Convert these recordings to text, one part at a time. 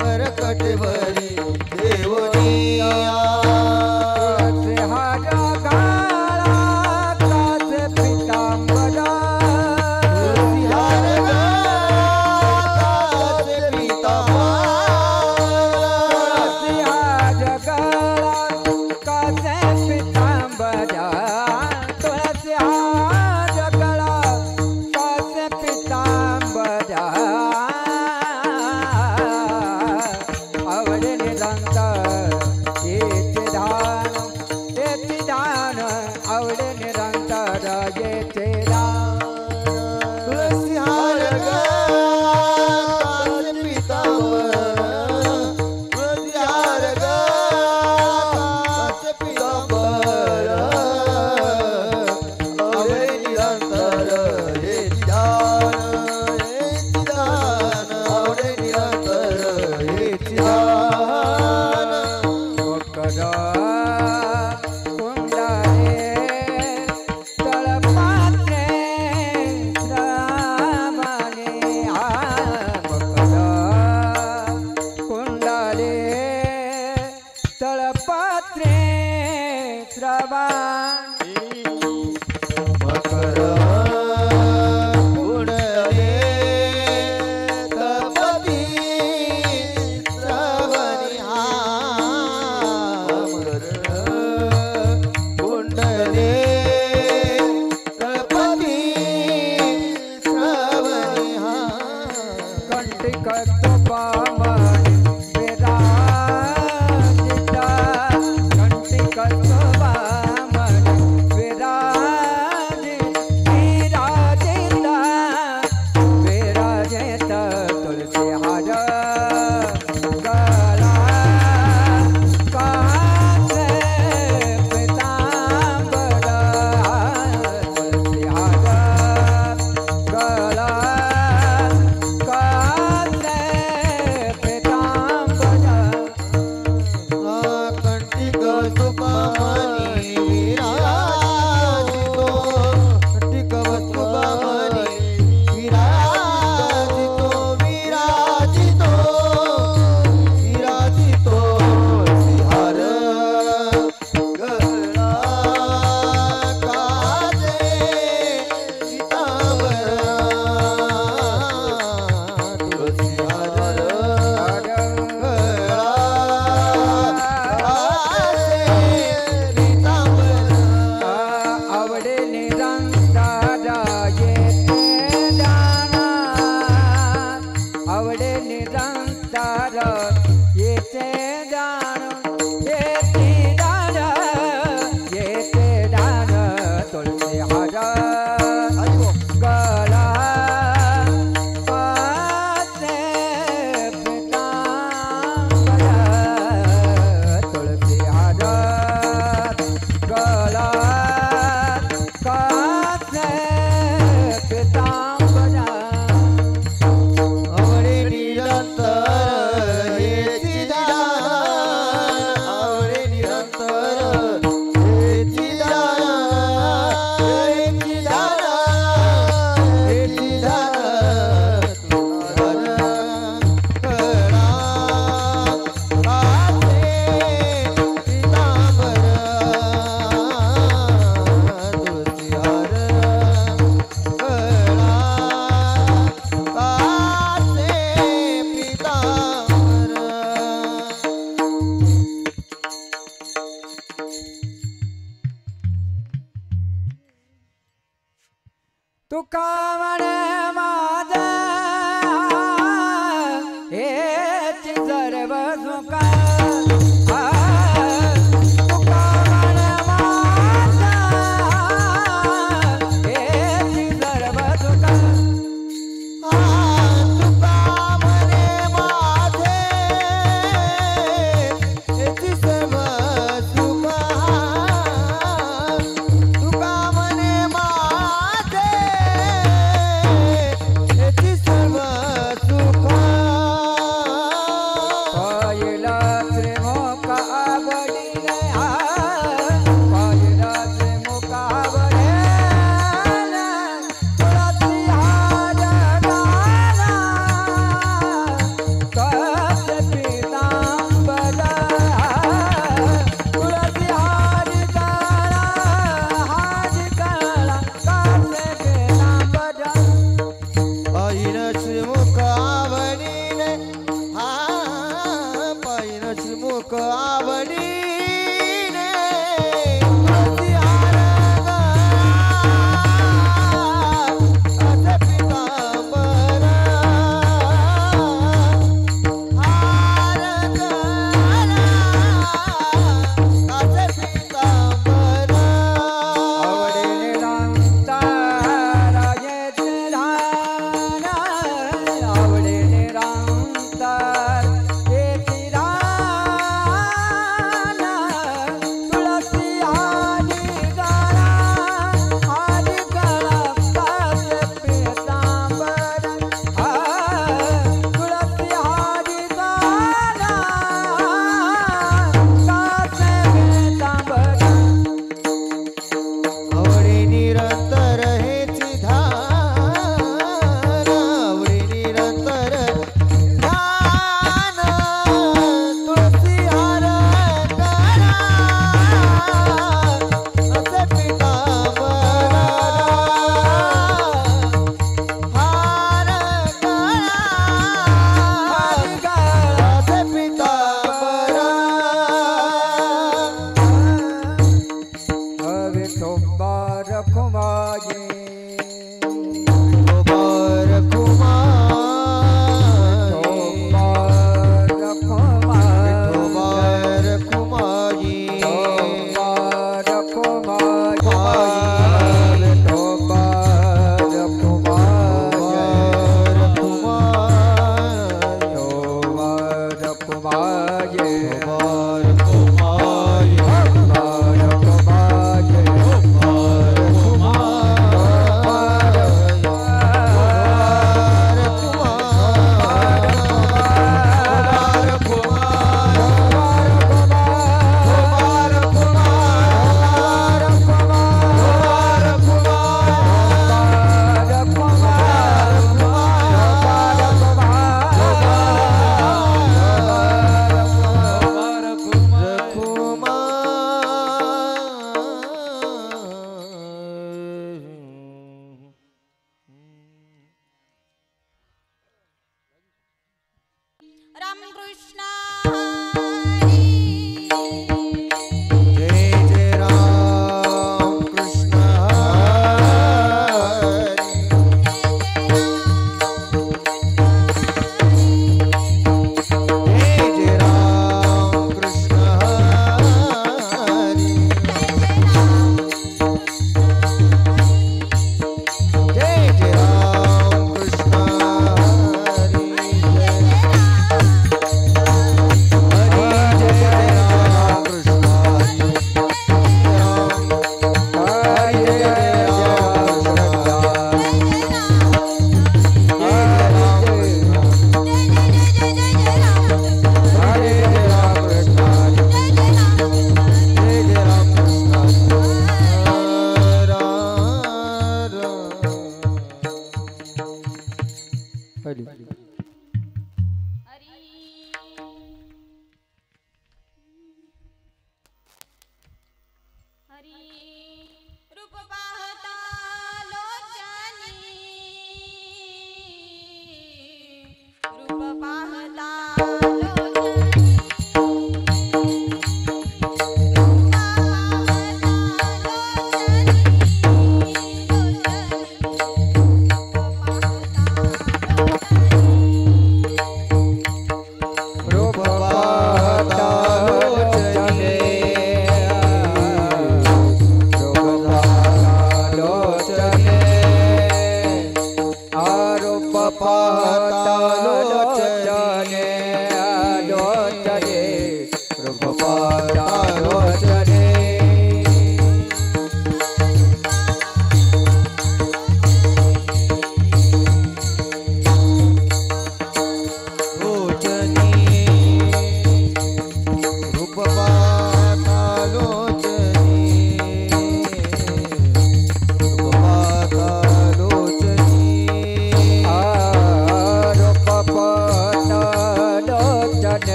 करकटवरी देवनिया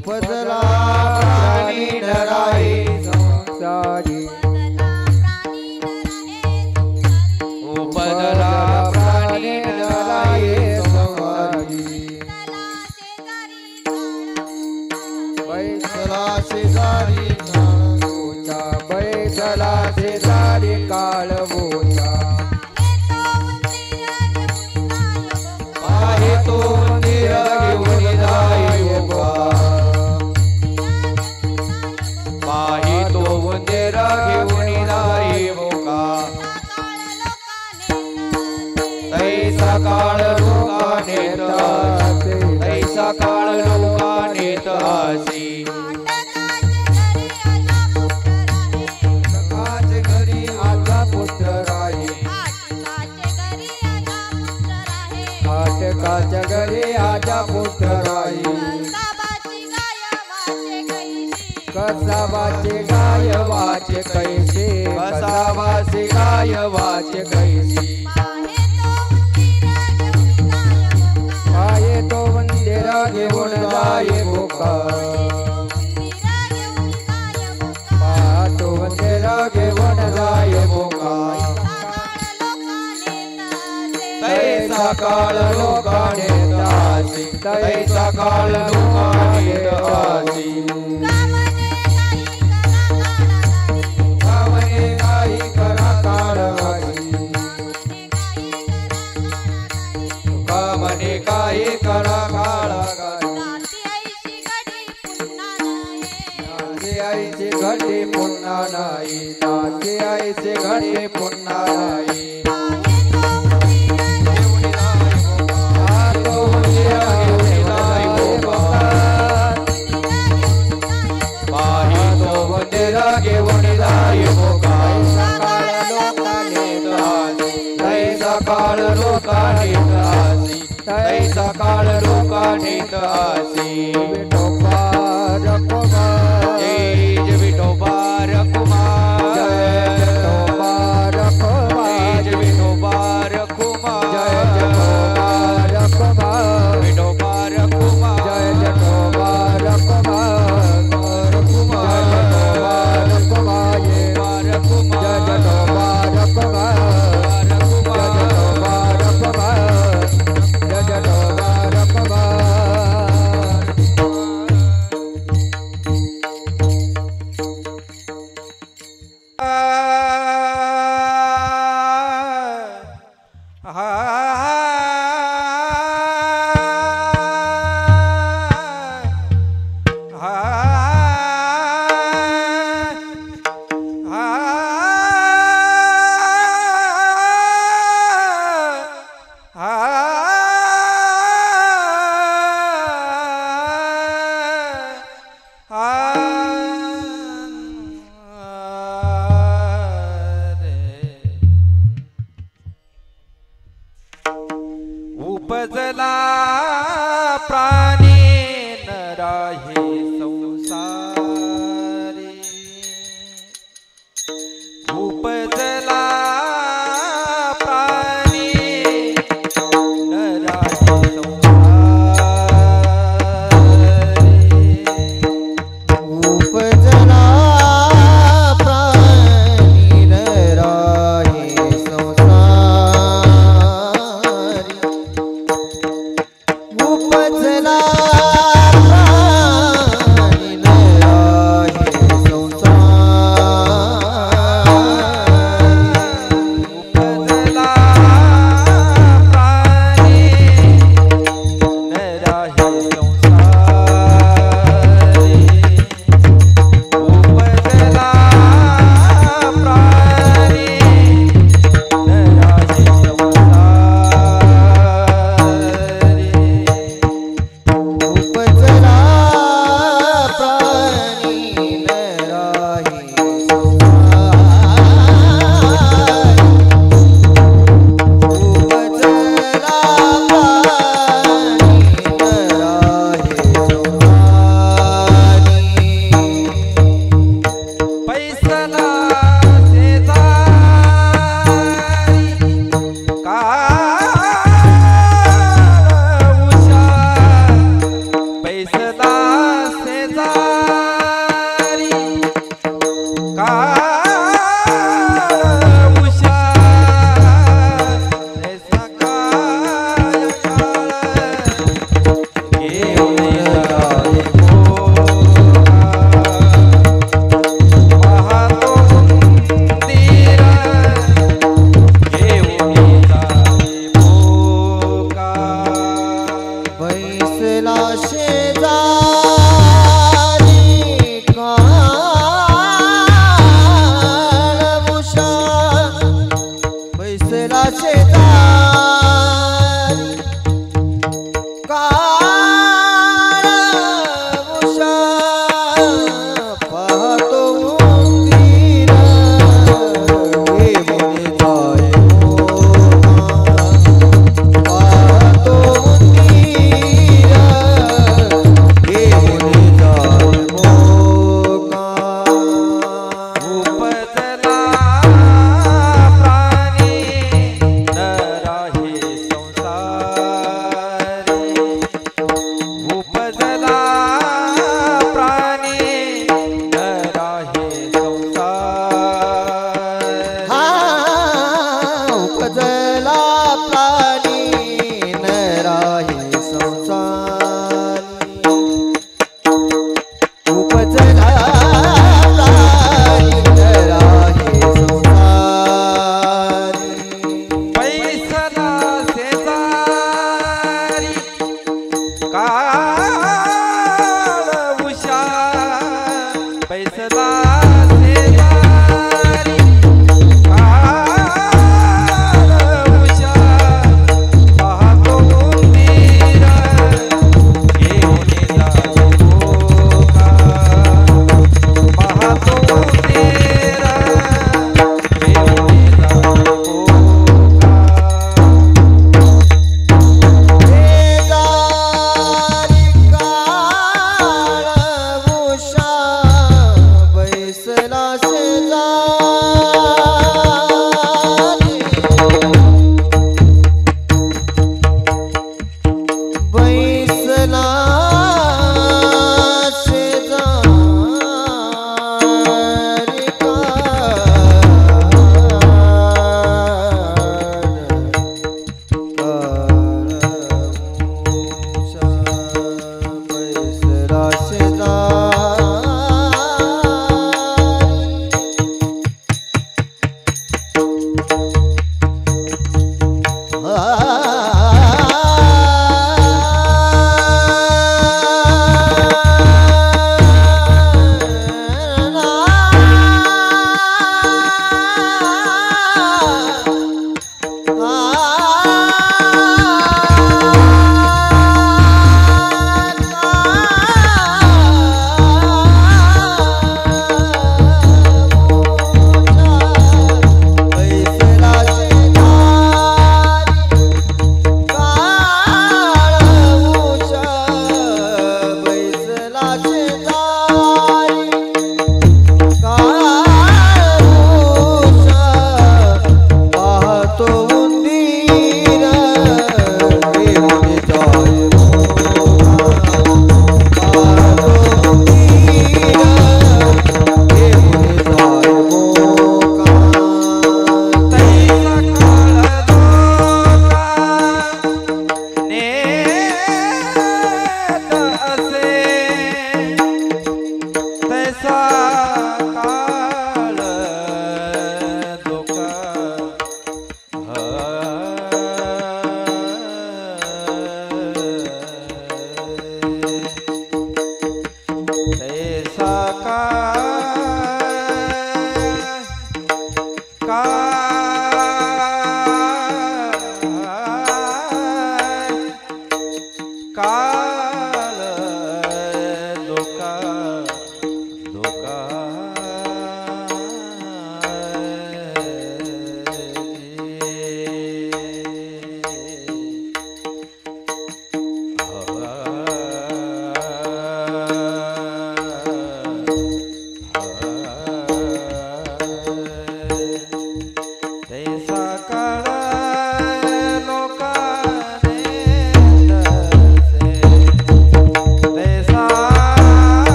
उपजला प्राणी नराये संसारी उपजला प्राणी नराये संसारी बैसला शेजारी काळवोचा बैसला शेजारी काळवोचा आहे तो मंदिर घेऊन जाई बोका आहे तो मंदिर घेऊन जाई बोका तैसा काळ लोकाने तासे तैसा काळ लोकाने तासी काचे घरी आजा पुत्र राही काच्या घरी आजा पुत्र राही कसा वाचे गाय वाचे कैसे कसा वाचे गाय वाचे कैसी पाये तो मंदिर घेऊन जाये बोका तो मंदिर घेऊन जाये बोका तैसा काळ लोकाने तासी तैसा काळ लोकाने तासी कामने काही करा काळवाची कामने काही करा काळवाची आईचे घडे पुन्हा नाही नाचे आईचे घडे पुन्हा नाही काळ लोकाने तासी तैसा काळ लोकाने तासी विठोबा रखुमा जय विठोबा रखुमा जय विठोबा रखुमा जय विठोबा रखुमा जय विठोबा रखुमा विठोबा रखुमा जय विठोबा रखुमा रखुमा रखुमा ये रखुमा जय विठोबा रखुमा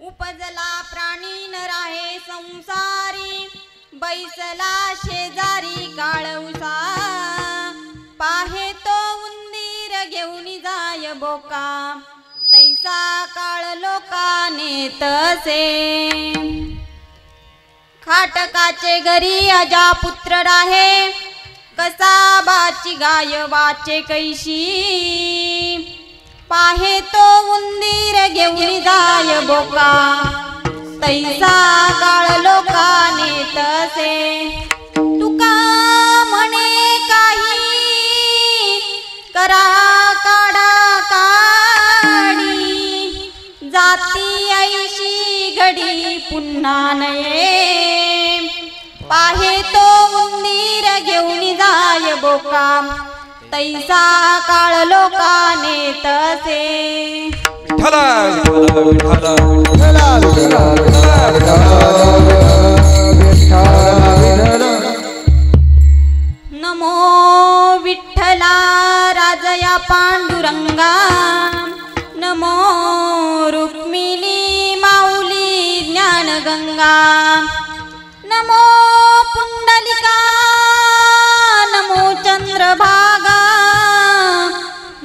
उपजला प्राणी न राहे संसारी, बैसला शेजारी काळउसा, पाहे तो उंदीर घेऊन जाय बोका, तैसा काळ लोकाने तसे. खाटकाचे घरी अजा पुत्र राहे, कसा बाची गाय वाचे कैशी, पाहे तो उंदीर घेऊन जाय बोका, तैसा काळ लोकाने तसे. तुका म्हणे काही करा काढा काढी, जाती ऐशी घडी पुन्हा नये, पाहे तो उंदीर घेऊन जाय बोका, तैसा काळ लोकाने तसे. नमो विठ्ठला राजया पांडुरंगा, नमो रुक्मिणी माऊली ज्ञानगंगा, नमो पुंडलिका, नमो चंद्रभागा,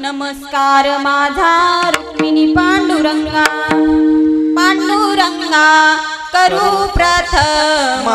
नमस्कार माझा रुक्मिणी पांडुरंगा. पांडुरंगा करू प्रथम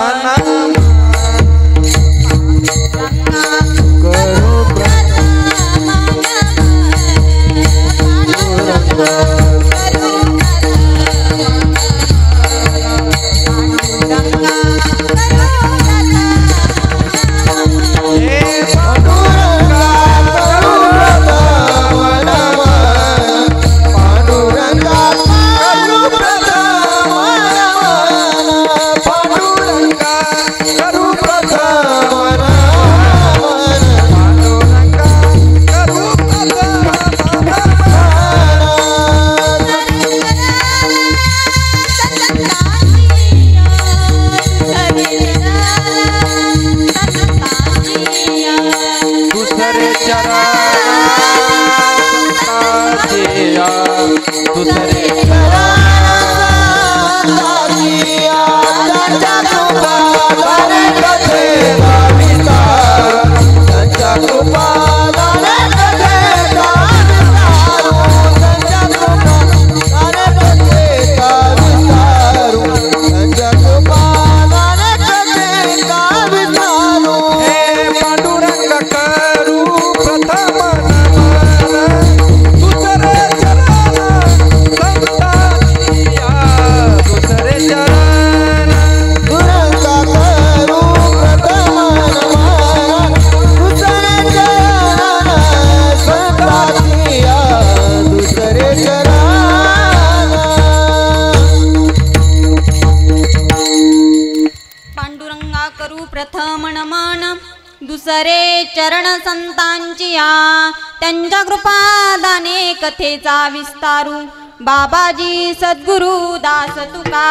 दुसरे चरण संतांची या, त्यांच्या कृपादाने कथेचा विस्तारू, बाबाजी सद्गुरु दास तुका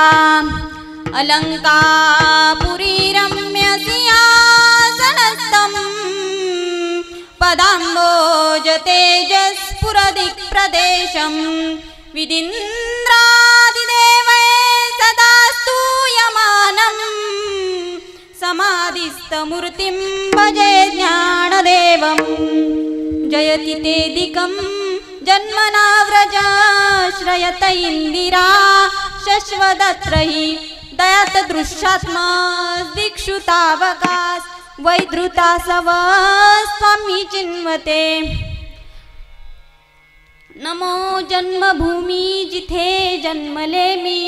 अलंकापुरी रम्य सिंहासनस्थं पदाम्बोज तेजस्फुरदिक् प्रदेशं विदिन्द्रादिदेवै सदा स्तूयमानं समाधिस्थमूर्तिं भजे ज्ञानदेवं जयति तेदिकं जन्मना व्रज श्रयत इंदिरा शश्वदत्रहि दयात दृश्यात्मा दिक्षुतावकाश वैधृता सव स्वामी चिन्वते नमो जन्मभूमी जिथे जन्मले मी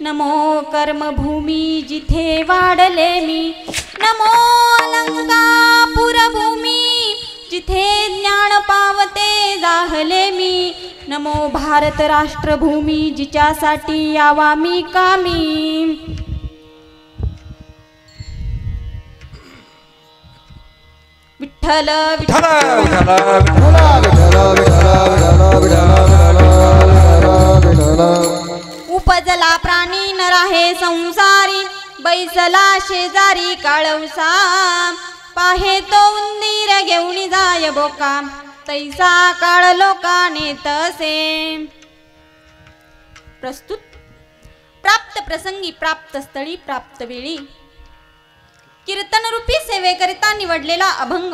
नमो कर्मभूमी जिथे वाढले मी नमो अलंकापुरभूमी जिथे ज्ञान पावते जाहले मी नमो भारत राष्ट्रभूमी जिच्यासाठी यावा मी कामी विठ्ठल विठ्ठल उपजला प्राणी न राहे संसारी बैसला शेजारी काळवसा पाहे तो उंदीर घेऊन जाय बोका तैसा काळ लोकाने तसे प्रस्तुत प्राप्त प्रसंगी प्राप्त स्थळी प्राप्त वेळी कीर्तन रूपी सेवेकरिता निवडलेला अभंग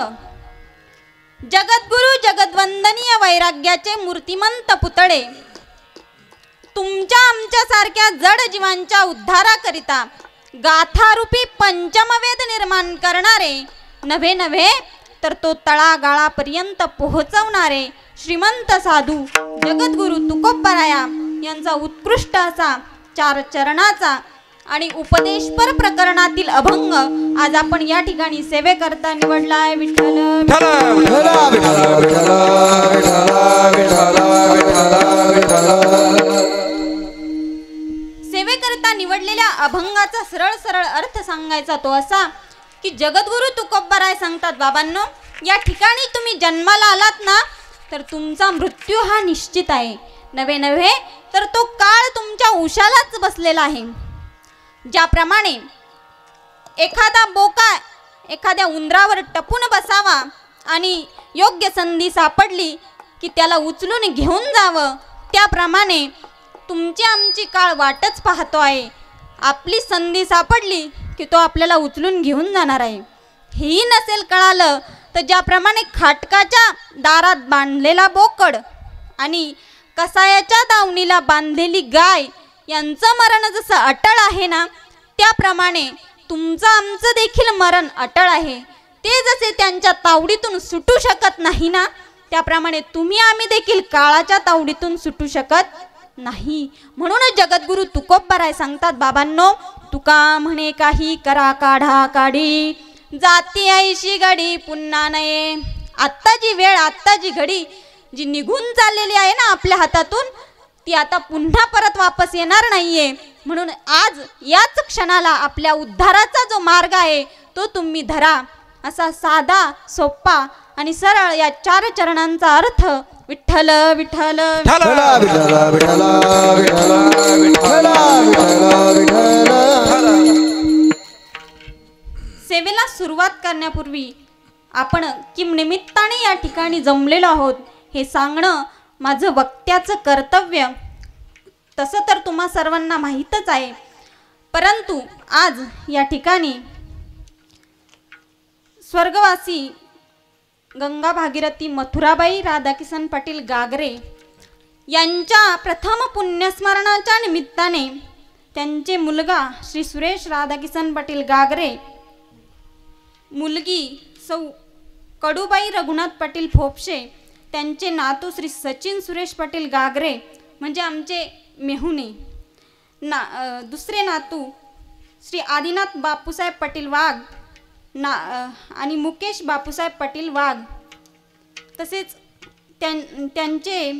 जगद्गुरु जगद्वंदनीय वैराग्याचे मूर्तिमंत पुतळे तुमच्या आमच्या सारख्या जड जीवांच्या उद्धाराकरिता गाथारूपी पंचमवेद निर्माण करणारे नव्हे नव्हे तर तो तळागाळापर्यंत पोहोचवणारे श्रीमंत साधू जगद्गुरु तुकोबराया यांचा उत्कृष्ट असा 4 चरणाचा आणि उपदेशपर प्रकरणातील अभंग आज आपण या ठिकाणी सेवेकरता निवडला आहे विठ्ठल सेवेकरता निवडलेल्या अभंगाचा सरळ सरळ अर्थ सांगायचा तो असा की जगद्गुरु तुकोबराय सांगतात बाबांनो या ठिकाणी तुम्ही जन्माला आलात ना तर तुमचा मृत्यू हा निश्चित आहे नव्हे नव्हे तर तो काळ तुमच्या उशालाच बसलेला आहे ज्याप्रमाणे एखादा बोका एखाद्या उंदरावर टपून बसावा आणि योग्य संधी सापडली की त्याला उचलून घेऊन जावं त्याप्रमाणे तुमची आमची काळ वाटच पाहतो आहे आपली संधी सापडली की तो आपल्याला उचलून घेऊन जाणार आहे हेही नसेल कळालं तर ज्याप्रमाणे खाटकाच्या दारात बांधलेला बोकड आणि कसायाच्या दावणीला बांधलेली गाय यांचं मरण जसं अटळ आहे ना त्याप्रमाणे तुमचं आमचं देखील मरण अटळ आहे ते जसे त्यांच्या तावडीतून सुटू शकत नाही ना त्याप्रमाणे तुम्ही आम्ही देखील काळाच्या तावडीतून सुटू शकत नाही म्हणून जगद्गुरु तुकोबराय सांगतात बाबांनो तुका म्हणे काही करा काढा काढी जाती ऐशी घडी पुन्हा नये आत्ताची वेळ आत्ताची घडी जी निघून चाललेली आहे ना आपल्या हातातून ती आता पुन्हा परत वापस येणार नाहीये म्हणून आज याच क्षणाला आपल्या उद्धाराचा जो मार्ग आहे तो तुम्ही धरा असा साधा सोपा आणि सरळ या 4 चरणांचा अर्थ विठ्ठल विठ्ठल सेवेला सुरुवात करण्यापूर्वी आपण किम निमित्ताने या ठिकाणी जमलेलो आहोत हे सांगणं माझं वक्त्याचं कर्तव्य तसं तर तुम्हा सर्वांना माहीतच आहे परंतु आज या ठिकाणी स्वर्गवासी गंगा भागीरथी मथुराबाई राधाकिसन पाटील गागरे यांच्या प्रथम पुण्यस्मरणाच्या निमित्ताने त्यांचे मुलगा श्री सुरेश राधाकिसन पाटील गागरे मुलगी सौ कडूबाई रघुनाथ पाटील फोपशे त्यांचे नातू श्री सचिन सुरेश पाटील गागरे म्हणजे आमचे मेहुणे दुसरे नातू श्री आदिनाथ बापूसाहेब पाटील वाघ आणि मुकेश बापूसाहेब पाटील वाघ तसेच त्यांचे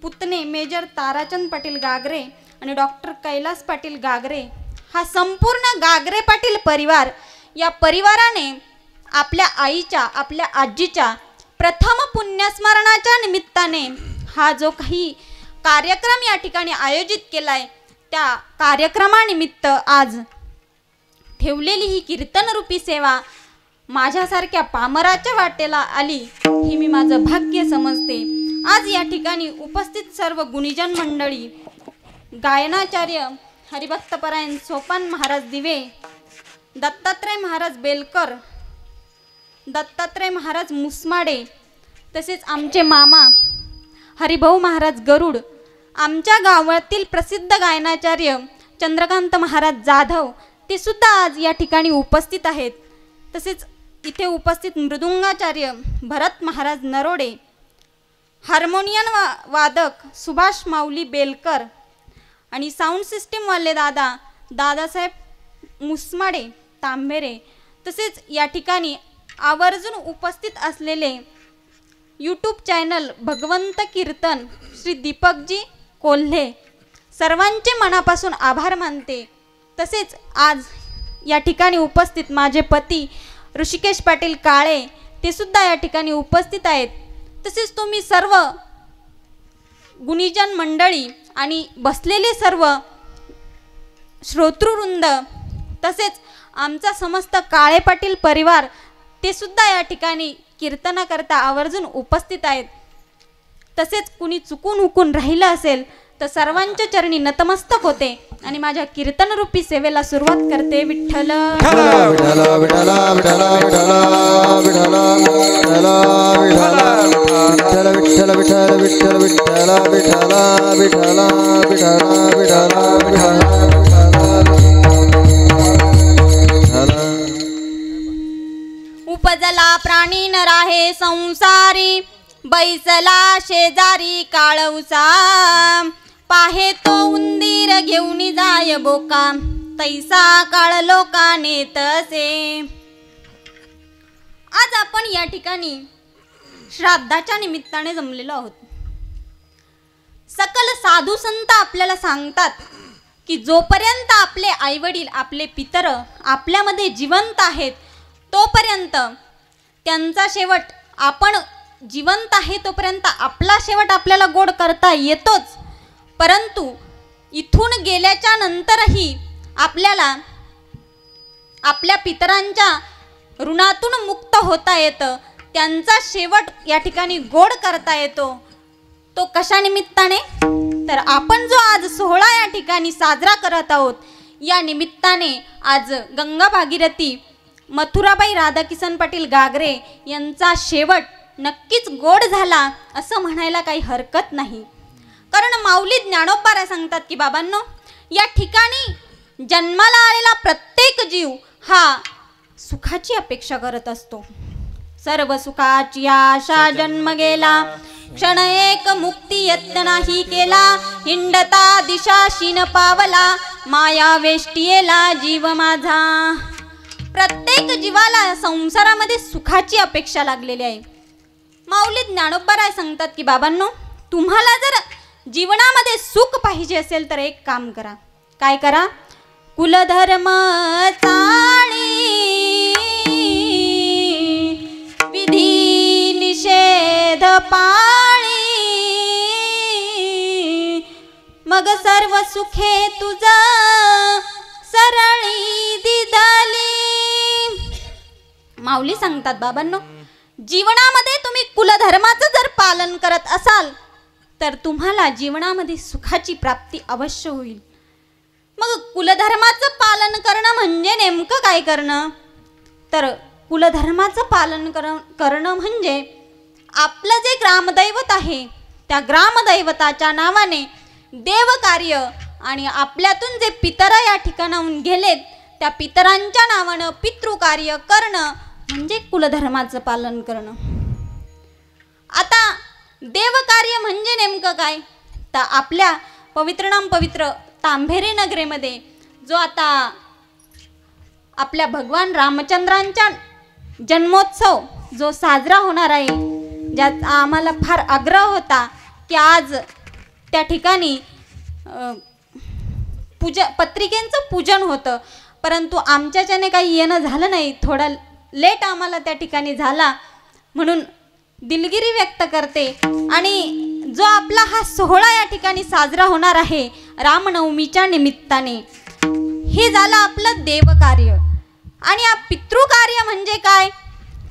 पुतणे मेजर ताराचंद पाटील गागरे आणि डॉक्टर कैलास पाटील गागरे हा संपूर्ण गागरे पाटील परिवार या परिवाराने आपल्या आईच्या आपल्या आजीच्या प्रथम पुण्यस्मरणाच्या निमित्ताने हा जो काही कार्यक्रम या ठिकाणी आयोजित केलाय, त्या कार्यक्रमानिमित्त आज ठेवलेली ही कीर्तनरूपी सेवा माझ्यासारख्या पामराच्या वाटेला आली ही मी माझं भाग्य समजते. आज या ठिकाणी उपस्थित सर्व गुणीजन मंडळी, गायनाचार्य हरिभक्तपरायण सोपान महाराज दिवे, दत्तात्रय महाराज बेलकर, दत्तात्रय महाराज मुसमाडे, तसेच आमचे मामा हरिभाऊ महाराज गरुड, आमच्या गावातील प्रसिद्ध गायनाचार्य चंद्रकांत महाराज जाधव ते सुद्धा आज या ठिकाणी उपस्थित आहेत. तसेच इथे उपस्थित मृदुंगाचार्य भरत महाराज नरोडे, हार्मोनियम वादक सुभाष माऊली बेलकर आणि साऊंड सिस्टीमवाले दादासाहेब मुसमाडे तांबेरे, तसेच या ठिकाणी आवर्जून उपस्थित असलेले यूट्यूब चॅनल भगवंत कीर्तन श्री दीपकजी कोल्हे, सर्वांचे मनापासून आभार मानते. तसेच आज या ठिकाणी उपस्थित माझे पती ऋषिकेश पाटील काळे ते सुद्धा या ठिकाणी उपस्थित आहेत. तसेच तुम्ही सर्व गुणीजन मंडळी आणि बसलेले सर्व श्रोतृवृंद, तसेच आमचा समस्त काळे पाटील परिवार ते सुद्धा या ठिकाणी कीर्तनाकरता आवर्जून उपस्थित आहेत. तसेच कुणी चुकून हुकून राहिलं असेल तर सर्वांच्या चरणी नतमस्तक होते आणि माझ्या कीर्तनरूपी सेवेला सुरुवात करते. विठ्ठल उपजला प्राणी न राहे संसारी, बैसला शेजारी काळवसा, पाहे तो उंदीर घेऊन जाय बोका, तैसा काळ लोकाने तसे. आज आपण या ठिकाणी श्राद्धाच्या निमित्ताने जमलेलो आहोत. सकल साधू संत आपल्याला सांगतात की जोपर्यंत आपले आईवडील, आपले पितर आपल्यामध्ये जिवंत आहेत तोपर्यंत त्यांचा शेवट, आपण जिवंत आहे तोपर्यंत आपला शेवट आपल्याला गोड करता येतोच, परंतु इथून गेल्याच्या नंतरही आपल्याला आपल्या पितरांच्या ऋणातून मुक्त होता येतं, त्यांचा शेवट या ठिकाणी गोड करता येतो. तो कशा निमित्ताने? तर आपण जो आज सोहळा या ठिकाणी साजरा करत आहोत, या निमित्ताने आज गंगा भागीरथी मथुराबाई राधाकिसन पाटील गागरे यांचा शेवट नक्कीच गोड झाला असं म्हणायला काही हरकत नाही. कारण माऊली ज्ञानोबा सांगतात की बाबांनो, या ठिकाणी जन्माला आलेला प्रत्येक जीव हा सुखाची अपेक्षा करत असतो. सर्व सुखाची आशा जन्म गेला, क्षण एक मुक्ती यत्न नाही केला, हिंडता दिशाशी न पावला, माया वेष्टीला जीव माझा. प्रत्येक जीवाला संसारामध्ये सुखाची अपेक्षा लागलेली आहे. माऊली ज्ञानोबा सांगतात की बाबांनो, तुम्हाला जर जीवनामध्ये सुख पाहिजे असेल तर एक काम करा. काय करा? कुलधर्म चाळी, विधी निषेध पाळी, मग सर्व सुखे तुझ सरळी दिदली. माऊली सांगतात बाबांनो, जीवनामध्ये तुम्ही कुलधर्माचं जर पालन करत असाल तर तुम्हाला जीवनामध्ये सुखाची प्राप्ती अवश्य होईल. मग कुलधर्माचं पालन करणं म्हणजे नेमकं काय करणं? तर कुलधर्माचं पालन करणं म्हणजे आपलं जे ग्रामदैवत आहे त्या ग्रामदैवताच्या नावाने देवकार्य आणि आपल्यातून जे पितर या ठिकाणाहून गेलेत त्या पितरांच्या नावानं पितृकार्य करणं म्हणजे कुलधर्माचं पालन करणं. आता देवकार्य म्हणजे नेमकं काय? तर आपल्या पवित्रनाम पवित्र तांभेरे नगरीमध्ये जो आता आपल्या भगवान रामचंद्रांचा जन्मोत्सव जो साजरा होणार आहे, ज्यात आम्हाला फार आग्रह होता की आज त्या ठिकाणी पत्रिकेंचं पूजन होतं, परंतु आमच्याच्याने काही येणं झालं नाही. थोडा लेट आम्हाला त्या ठिकाणी झाला, म्हणून दिलगिरी व्यक्त करते आणि जो आपला हा सोहळा या ठिकाणी साजरा होणार आहे रामनवमीच्या निमित्ताने, हे झालं आपलं देवकार्य. आणि या पितृकार्य म्हणजे काय,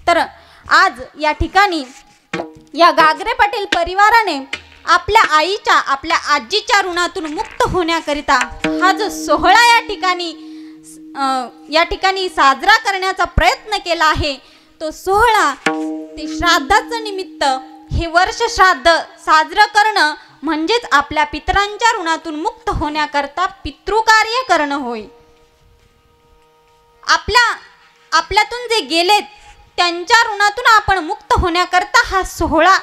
तर आज या ठिकाणी या गागरे पाटील परिवाराने आपल्या आईच्या, आपल्या आजीच्या ऋणातून मुक्त होण्याकरिता हा जो सोहळा या ठिकाणी साजरा करण्याचा प्रयत्न केला आहे, तो सोहळा ते श्राद्धाचं निमित्त, हे वर्ष श्राद्ध साजरं करणं म्हणजेच आपल्या पितरांच्या ऋणातून मुक्त होण्याकरता पितृकार्य करणं होय. आपल्यातून जे गेलेत त्यांच्या ऋणातून आपण मुक्त होण्याकरता हा सोहळा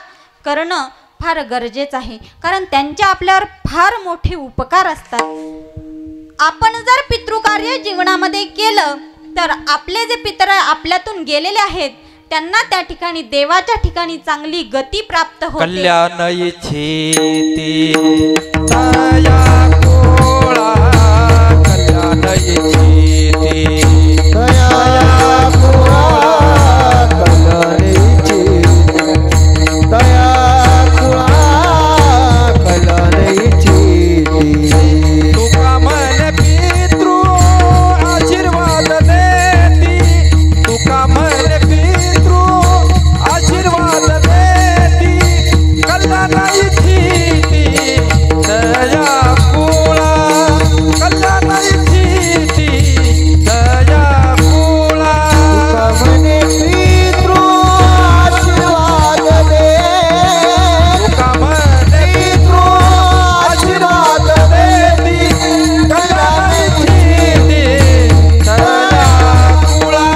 करणं फार गरजेचं आहे, कारण त्यांचे आपल्यावर फार मोठे उपकार असतात. आपण जर पितृकार्य जीवनामध्ये केलं तर आपले जे पितर आपल्यातून गेलेले आहेत त्यांना त्या ठिकाणी देवाच्या ठिकाणी चांगली गती प्राप्त होते. कल्याण इच्छिती दया कोळा, कल्याण इच्छिती दया कोळा, कल्याण इच्छिती दया कोळा, कल्याण इच्छिती. तुका मन पितृ आशीर्वाद देती, तुका मन पितृ आशीर्वाद देती, कल्याण इच्छिती दया कोळा, कल्याण इच्छिती दया कोळा. तुका मन पितृ आशीर्वाद दे, तुका मन पितृ आशीर्वाद देती, कल्याण इच्छिती दया कोळा,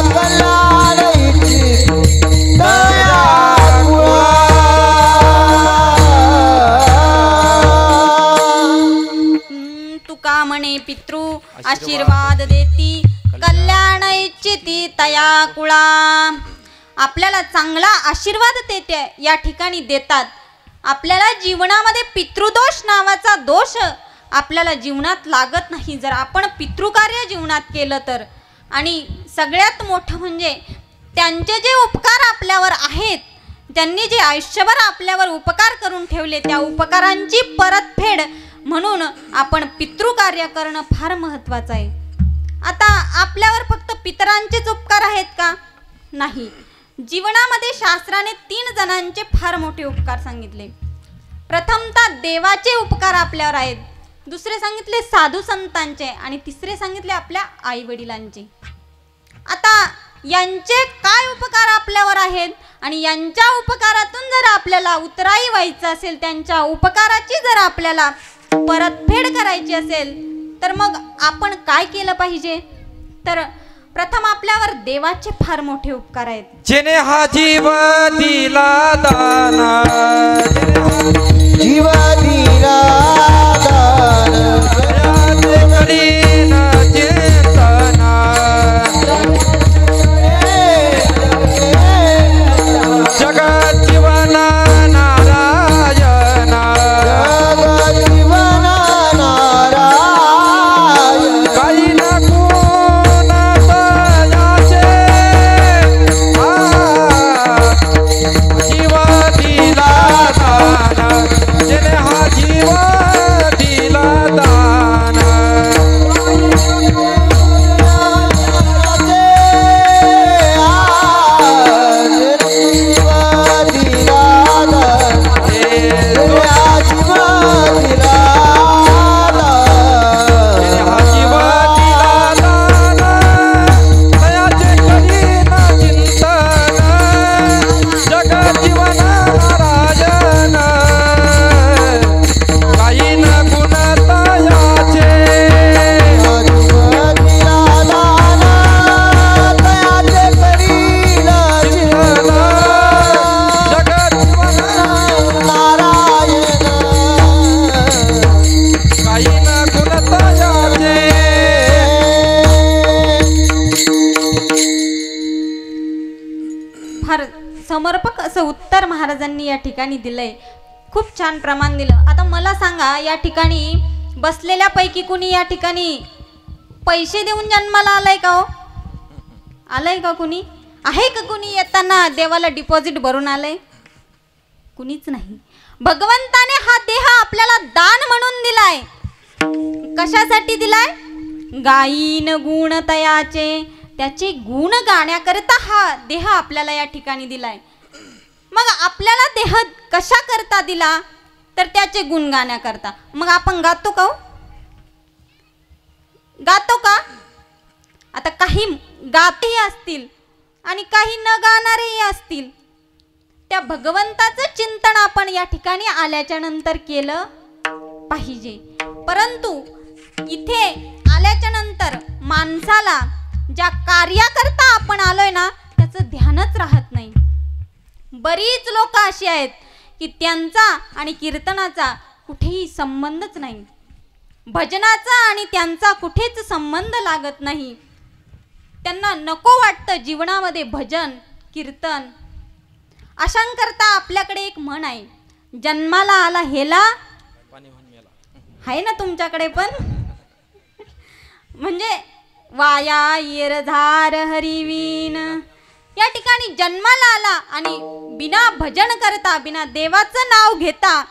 कल्याण इच्छिती दया कोळा. तुका म्हणे पितृ आशीर्वाद देती, कल्याण इच्छिती तया कुळा. आपल्याला चांगला आशीर्वाद देते या ठिकाणी देतात. आपल्याला जीवनामध्ये पितृदोष नावाचा दोष आपल्याला जीवनात लागत नाही जर आपण पितृकार्य जीवनात केलं तर. आणि सगळ्यात मोठं म्हणजे त्यांचे जे उपकार आपल्यावर आहेत, त्यांनी जे आयुष्यभर आपल्यावर उपकार करून ठेवले, त्या उपकारांची परतफेड म्हणून आपण पितृकार्य करणं फार महत्त्वाचं आहे. आता आपल्यावर फक्त पितरांचेच उपकार आहेत का, नाही. जीवनामध्ये शास्त्राने 3 जणांचे फार मोठे उपकार सांगितले. प्रथमतः देवाचे उपकार आपल्यावर आहेत, दुसरे सांगितले साधू संतांचे, आणि तिसरे सांगितले आपल्या आई वडिलांचे. आता यांचे काय उपकार आपल्यावर आहेत आणि यांच्या उपकारातून जर आपल्याला उतराई व्हायचं असेल, त्यांच्या उपकाराची जर आपल्याला परतफेड करायची असेल, तर मग आपण काय केलं पाहिजे, तर प्रथम आपल्यावर देवाचे फार मोठे उपकार आहेत. जेने हा जीव दिला दाना, जीव दिला दाना, करीन चेतना, जगत जीवना नारायणा, जगत जीवना नारायण. काही ना कोण दयाचे जीव दिला दाना, जेने हा जीव दिला दाना. समर्पक असं उत्तर महाराजांनी या ठिकाणी दिलंय. खूप छान प्रमाण दिलं. आता मला सांगा, या ठिकाणी बसलेल्यापैकी कुणी या ठिकाणी पैसे देऊन जन्माला आलाय का हो? आलंय का कुणी? आहे का कुणी येताना देवाला डिपॉझिट भरून आलंय? कुणीच नाही. भगवंताने हा देह आपल्याला दान म्हणून दिलाय. कशासाठी दिलाय? गायीन गुण तयाचे, त्याचे गुण गाण्याकरता हा देह आपल्याला या ठिकाणी दिलाय. मग आपल्याला देह कशा करता दिला? तर त्याचे गुण गाण्याकरता. मग आपण गातो का? गातो का? आता काही गातेही असतील आणि काही न गाणारेही असतील. त्या भगवंताचं चिंतन आपण या ठिकाणी आल्याच्या नंतर केलं पाहिजे. परंतु इथे आल्याच्या नंतर माणसाला ज्या कार्याकरता आपण आलोय ना त्याचं ध्यानच राहत नाही. बरीच लोक अशी आहेत की त्यांचा आणि कीर्तनाचा कुठेही संबंधच नाही. भजनाचा आणि त्यांचा कुठेच संबंध लागत नाही. त्यांना नको वाटतं जीवनामध्ये भजन कीर्तन. अशांकरता आपल्याकडे एक म्हण आहे, जन्माला आला हेला आहे ना तुमच्याकडे पण. म्हणजे वाया येरझार हरिवीन. या ठिकाणी जन्माला आला आणि बिना भजन करता बिना देवाचं नाव घेता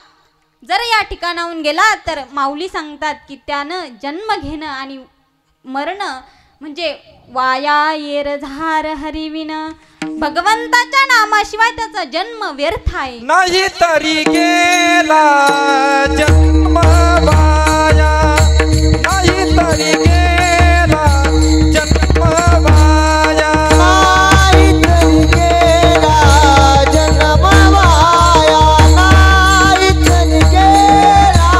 जर या ठिकाणाहून गेला तर माऊली सांगतात की त्यानं जन्म घेणं आणि मरण म्हणजे वाया येरझार हरिविन. भगवंताच्या नामाशिवाय त्याचा जन्म व्यर्थ आहे. नाही तरी गेला जन्म वाया, नाही तरी गेला जन्म वाया, नाही तरी गेला जन्म वाया, नाही तरी गेला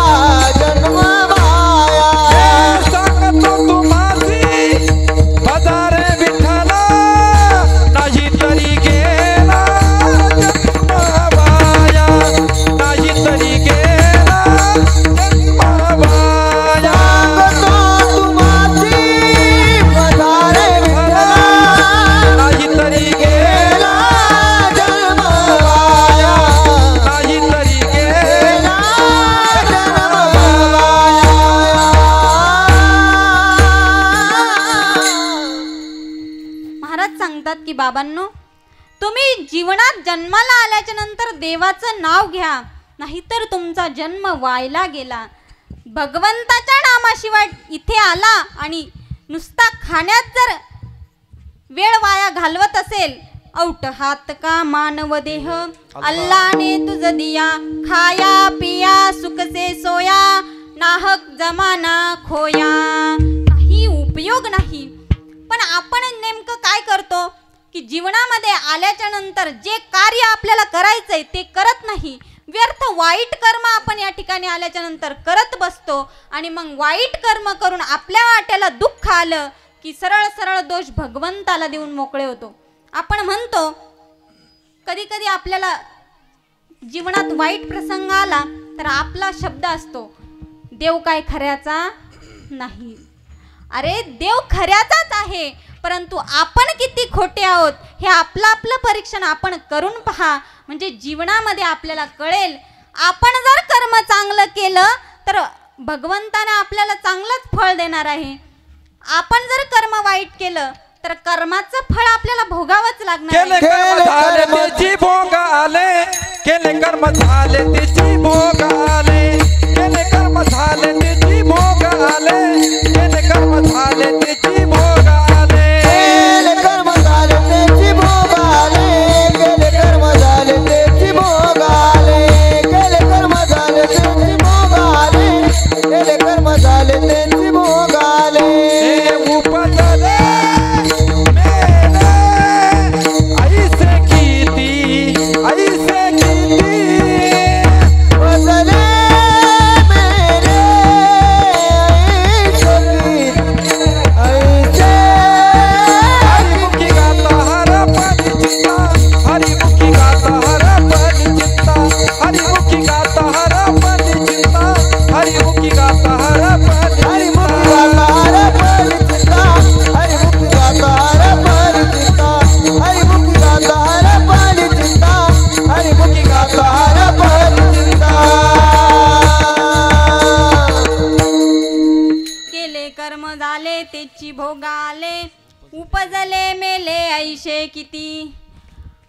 जन्म वाया. सांगतो तुम्हासी भजारे विठ्ठला, नाही तरी गेला जन्म वाया, नाही तरी गेला जन्म वाया. सांगतो तुम्हासी भजारे विठ्ठला, नाही तरी गेला जन्म वाया, नाही तरी गेला जन्म वाया. महाराज सांगतात की बाबांनो, तुम्ही जीवनात जन्माला आल्याच्या नंतर देवाचं नाव घ्या, नाहीतर तुमचा जन्म वायला गेला. भगवंताच्या नामाशिवाय इथे आला आणि नुसता खाण्यात जर वेळ वाया घालवत असेल, औट हात का मानव देह अल्लाने तुझ दिया, खाया पिया सुखसे सोया, नाहक जमाना खोया. काही उपयोग नाही. पण आपण नेमकं काय करतो की जीवनामध्ये आल्याच्या नंतर जे कार्य आपल्याला करायचंय ते करत नाही. व्यर्थ वाईट कर्म आपण या ठिकाणी आल्याच्या नंतर करत बसतो आणि मग वाईट कर्म करून आपल्या वाट्याला दुःख आलं की सरळ सरळ दोष भगवंताला देऊन मोकळे होतो. आपण म्हणतो कधी कधी आपल्याला जीवनात वाईट प्रसंग आला तर आपला शब्द असतो, देव काय खऱ्याचा नाही. अरे देव खऱ्याचाच आहे, परंतु आपण किती खोटे आहोत हे आपलं आपलं परीक्षण आपण करून पहा. म्हणजे जीवनामध्ये आपल्याला कळेल. आपण जर कर्म चांगलं केलं तर भगवंताने आपल्याला चांगलंच फळ देणार आहे. आपण जर कर्म वाईट केलं तर कर्माचं फळ आपल्याला भोगावंच लागणार केले आहे. कर्म झाले त्याची भोग आले, केले कर्म झाले त्याची भोग आले, केले कर्म झाले त्याची भोग आले, केले कर्म झाले त्याची भोग आले. केले कर्म झाले त्याची भोग आले, केले कर्म झाले त्याची भोग आले, केले कर्म झाले त्याची भोग आले, केले कर्म झाले त्याची भोग आले. हे उपजले मेले ऐसे किती, ऐसे किती, बसले मेरे ऐसे हरिमुखी गाता हर पद चित्ता, हरिमुखी गाता हर पद चित्ता, हरिमुखी गाता हर पद चित्ता, हरिमुखी गाता हर पद हरिमुखी गाता हर पद चित्ता, हरिमुखी गाता हर पद चित्ता, हरिमुखी गाता हर पद चित्ता, हरिमुखी गाता हर पद चित्ता. केले कर्म झाले तेची भोग आले, उपजले मेले ऐशे किती.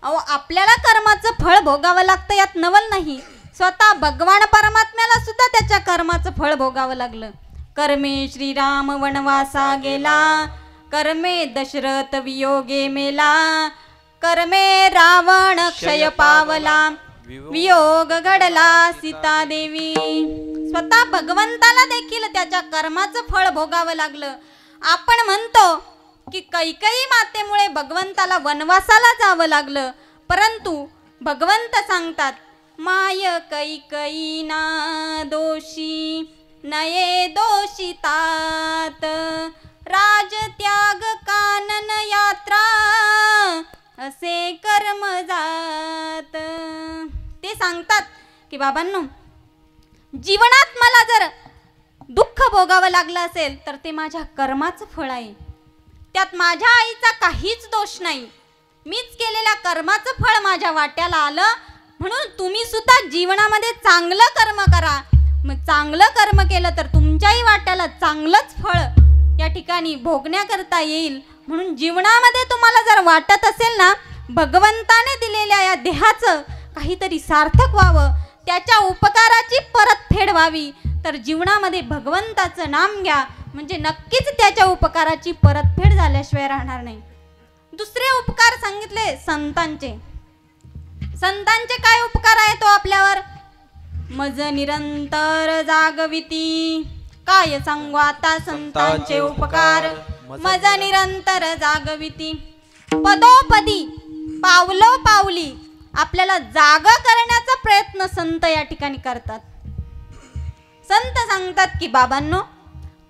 अहो आपल्याला कर्माचं फळ भोगावं लागतं यात नवल नाही, स्वतः भगवान परमात्म्याला सुद्धा त्याच्या कर्माचं फळ भोगावं लागलं. कर्मे श्रीराम वनवासा गेला, कर्मे दशरथ वियोगे मेला, कर्मे रावण क्षय पावला, वियोग घडला सीता देवी. स्वतः भगवंताला देखील त्याच्या कर्माचं फळ भोगावं लागलं. आपण म्हणतो की कैकेयी मातेमुळे भगवंताला वनवासाला जावं लागलं, परंतु भगवंत सांगतात माय कैकेयी ना दोषी नये दोषितात, राजत्याग कानन यात्रा असे कर्म जात. ते सांगतात की बाबांनो, जीवनात मला जर दुःख भोगावं लागलं असेल तर ते माझ्या कर्माचं फळ आहे. त्यात माझ्या आईचा काहीच दोष नाही. मीच केलेल्या कर्माचं फळ माझ्या वाट्याला आलं. म्हणून तुम्ही सुद्धा जीवनामध्ये चांगलं कर्म करा. मग चांगलं कर्म केलं तर तुमच्याही वाट्याला चांगलंच फळ या ठिकाणी भोगण्याकरता येईल. म्हणून जीवनामध्ये तुम्हाला जर वाटत असेल ना, भगवंताने दिलेल्या या देहाचं काहीतरी सार्थक व्हावं, त्याच्या उपकाराची परतफेड व्हावी, तर जीवनामध्ये भगवंताचं नाम घ्या. म्हणजे नक्कीच त्याच्या उपकाराची परतफेड झाल्याशिवाय राहणार नाही. दुसरे उपकार सांगितले संतांचे. संतांचे काय उपकार आहे तो आपल्यावर? मज निरंतर जागविती. काय सांगू आता संतांचे उपकार? मज निरंतर जागविती. पदोपदी पावलो पावली आपल्याला जागा करण्याचा प्रयत्न संत या ठिकाणी करतात. संत सांगतात की बाबांनो,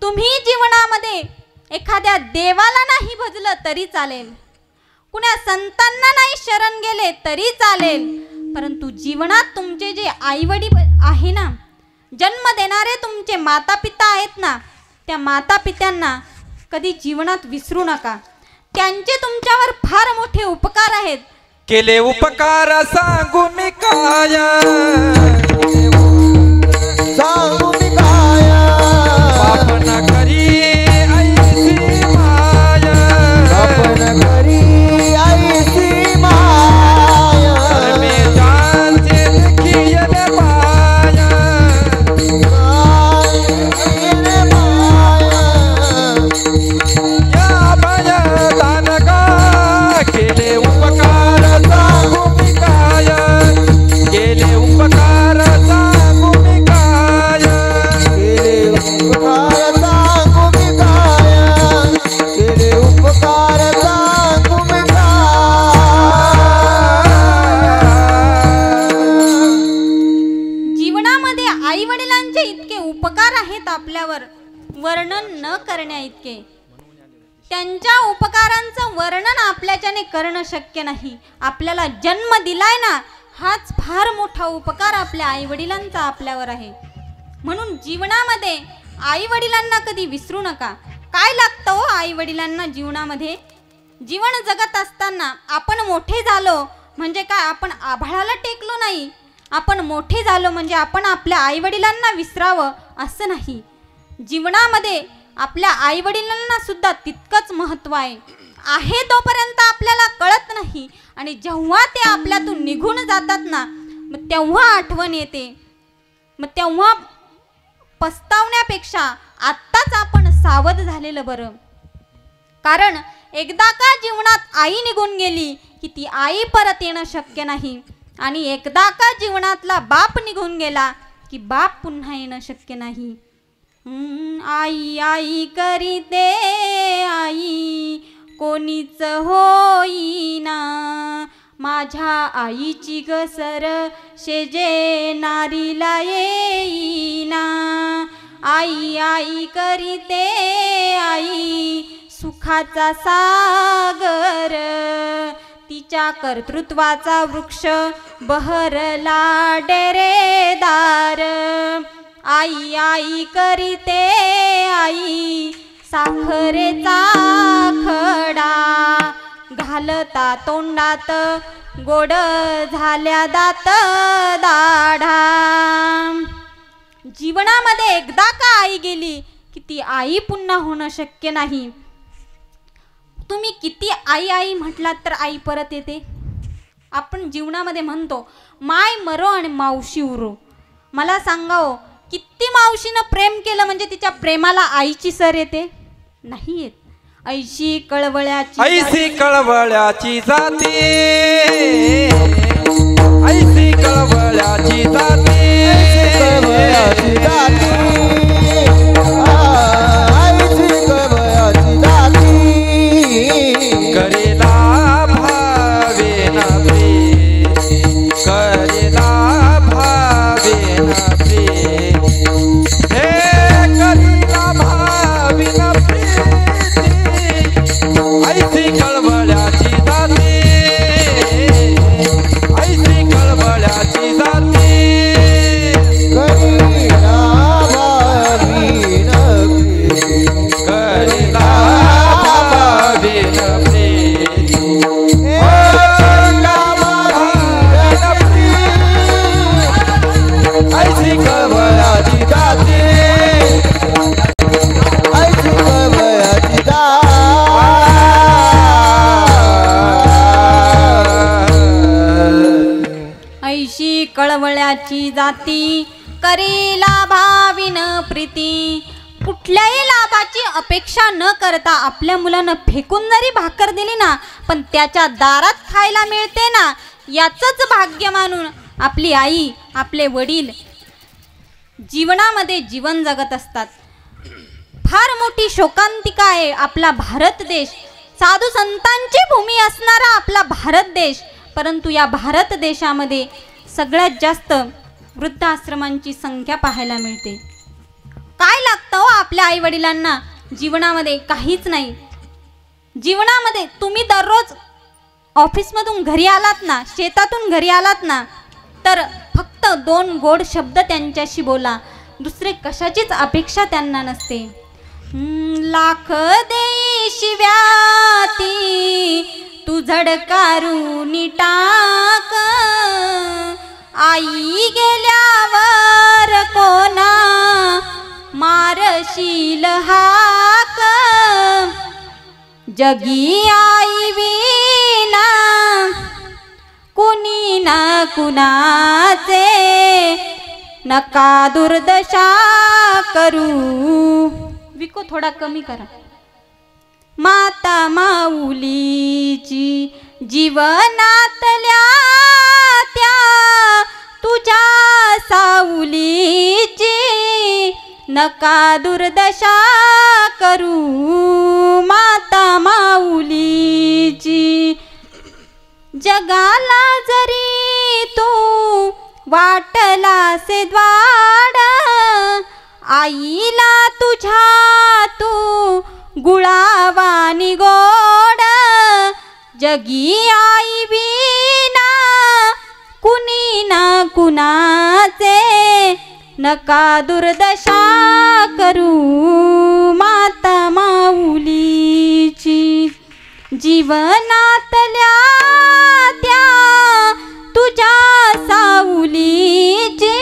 तुम्ही जीवनामध्ये एखाद्या देवाला नाही भजलं तरी चालेल, कुण्या संतांना नाही शरण गेले तरी चालेल, परंतु जीवनात तुमचे जे आईवडील आहे ना, जन्म देणारे तुमचे माता पिता आहेत ना, त्या माता पित्यांना कधी जीवनात विसरू नका. त्यांचे तुमच्यावर फार मोठे उपकार आहेत. केले उपकार सांगू मी काय, सांगू मी काय, पाप न करी ऐसी माया, आपण घरी आईची माया, कर्मे ज्यांचे देखील पाया, रे माया. या माया दान का केले उपकार सांगू मी काय, केले उपकार सांगू मी काय, केले उपकार सांगू मी काय, केले उपकार सांगू मी काय. जीवनामध्ये आई वडिलांचे इतके उपकार आहेत आपल्यावर, वर्णन न करण्या इतके. त्यांच्या उपकारांचं वर्णन आपल्याच्याने करणं शक्य नाही. आपल्याला जन्म दिलाय ना, हाच फार मोठा उपकार आपल्या आई वडिलांचा आपल्यावर आहे. म्हणून जीवनामध्ये आई वडिलांना कधी विसरू नका. काय लागतं हो आई वडिलांना जीवनामध्ये? जीवन जगत असताना आपण मोठे झालो म्हणजे काय, आपण आभाळाला टेकलो नाही. आपण मोठे झालो म्हणजे आपण आपल्या आई वडिलांना विसरावं असं नाही. जीवनामध्ये आपल्या आई वडिलांना सुद्धा तितकंच महत्त्व आहे तोपर्यंत आपल्याला कळत नाही, आणि जेव्हा ते आपल्यातून निघून जातात ना, मग तेव्हा आठवण येते. मग तेव्हा पस्तावण्यापेक्षा आत्ताच आपण सावध झालेलं बरं. कारण एकदा का जीवनात आई निघून गेली की ती आई परत येणं शक्य नाही, आणि एकदा का जीवनातला बाप निघून गेला की बाप पुन्हा येणं शक्य नाही. आई आई करीते आई कोणीच होईना, माझ्या आईची गसर शेजे नारीला येईना. आई आई करीते आई सुखाचा सागर, तिच्या कर्तृत्वाचा वृक्ष बहरला डेरेदार. आई आई करीते आई साखरेचा खडा, घालता तोंडात गोड झाल्या दात दाढा. जीवनामध्ये एकदा का आई गेली की ती आई पुन्हा होणं शक्य नाही. तुम्ही किती आई आई म्हटलात तर आई परत येते? आपण जीवनामध्ये म्हणतो माय मरो आणि मावशी उरो. मला सांगावं किती मावशीनं प्रेम केलं म्हणजे तिच्या प्रेमाला आईची सर येते? नाही येत. ऐशी कळवळ्याची जाती, ऐशी कळवळ्याची जाती, कळवळ्याची जाती, आईची कळवळ्याची जाती. करेला भावेन प्रेम, करेला भावेन प्रेम, हे करेला भावेन प्रीती, ऐशी कळवळ्याची जाती, ऐशी कळवळ्याची जाती. करीला भावीन प्रेम, करेला भावेन प्रेम, करीला भावीन प्रेम, ऐशी कळवळ्याची जाती. आईची कळवळ्याची जाती. ऐशी कळवळ्याची जाती, करेला भाविन प्रीती. कुठल्याही लाभाची अपेक्षा न करता आपल्या मुलांना फेकून जरी भाकर दिली ना, पण त्याच्या दारात खायला मिळते ना, याचंच भाग्य मानून आपली आई, आपले वडील जीवनामध्ये जीवन जगत असतात. फार मोठी शोकांतिका आहे आपला भारत देश, साधू संतांची भूमी असणारा आपला भारत देश. परंतु या भारत देशामध्ये सगळ्यात जास्त वृद्धाश्रमांची संख्या पाहायला मिळते. काय लागतं हो आपल्या आई वडिलांना जीवनामध्ये? काहीच नाही. जीवनामध्ये तुम्ही दररोज ऑफिसमधून घरी आलात ना, शेतातून घरी आलात ना, तर फक्त 2 गोड शब्द त्यांच्याशी बोला, दुसरे कशाचीच अपेक्षा त्यांना नसते. लाख दे शिव्याती तू झडकारून टाक, आई गेल्यावर कोणा मारशील हाक, जगी आई विना कुणी ना कुणाचे, नका दुर्दशा करू. विको थोडा कमी करा. माता माऊलीची जीवनातल्या त्या तुझ्या साऊलीची, नका दुर्दशा करू. माता माऊलीची जगाला जरी तू वाटला से द्वाड, आईला तुझ्या तू गुळावानी गोड, जगी आई विना कुणी ना कुणाचे, नका दुर्दशा करू. माता माऊलीची जीवनातल्या त्या तुझ्या साऊलीची,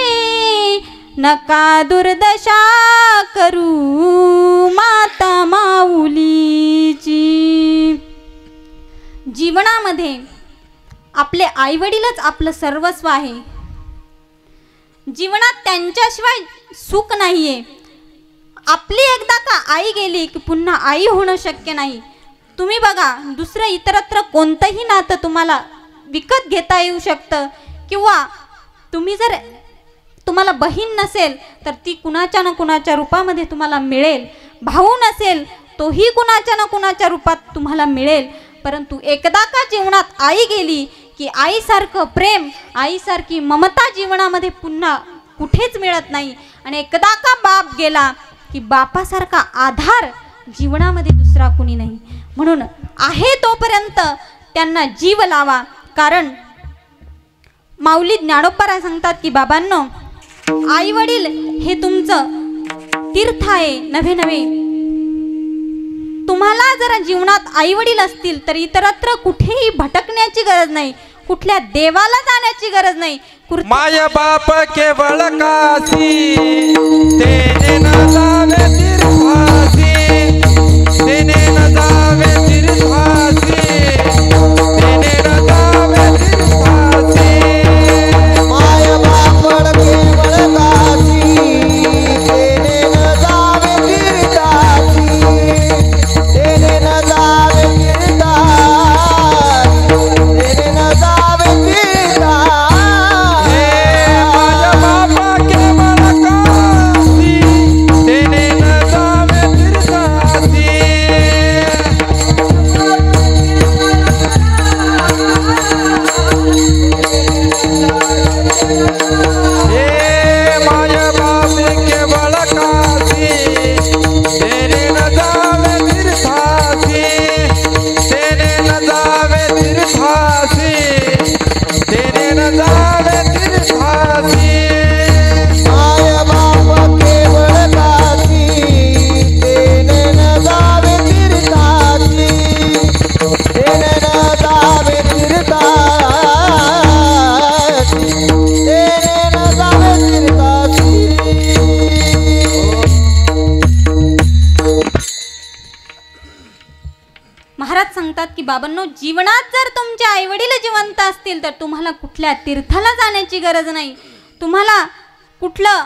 नका दुर्दशा करू. माता माऊलीची. जीवनामध्ये आपले आईवडीलच आपलं सर्वस्व आहे. जीवनात त्यांच्याशिवाय सुख नाहीये. आपली एकदा का आई गेली की पुन्हा आई होणं शक्य नाही. तुम्ही बघा, दुसरं इतरत्र कोणतंही नातं तुम्हाला विकत घेता येऊ शकतं, किंवा तुम्हाला बहीण नसेल तर ती कुणाच्या ना कुणाच्या रूपामध्ये तुम्हाला मिळेल. भाऊ नसेल तोही कुणाच्या ना कुणाच्या रूपात तुम्हाला मिळेल. परंतु एकदा का जीवनात आई गेली की आईसारखं प्रेम, आईसारखी ममता जीवनामध्ये पुन्हा कुठेच मिळत नाही. आणि एकदा का बाप गेला की बापासारखा आधार जीवनामध्ये दुसरा कुणी नाही. म्हणून आहे तोपर्यंत त्यांना जीव लावा. कारण माऊली ज्ञानोबा सांगतात की बाबांनो, आई वडील हे तुमचं तीर्थ आहे. नव्हे नव्हे तुम्हाला जर जीवनात आई वडील असतील तर इतरत्र कुठेही भटकण्याची गरज नाही, कुठल्या देवाला जाण्याची गरज नाही. माय बाप केवळ काशी, तेने न जावे तीर्थासी, तेने न जावे तीर्थासी, तेने न जावे तीर्थासी. महाराज सांगतात की बाबांनो, जीवनात जर तुमचे आईवडील जिवंत असतील तर तुम्हाला कुठल्या तीर्थाला जाण्याची गरज नाही, तुम्हाला कुठलं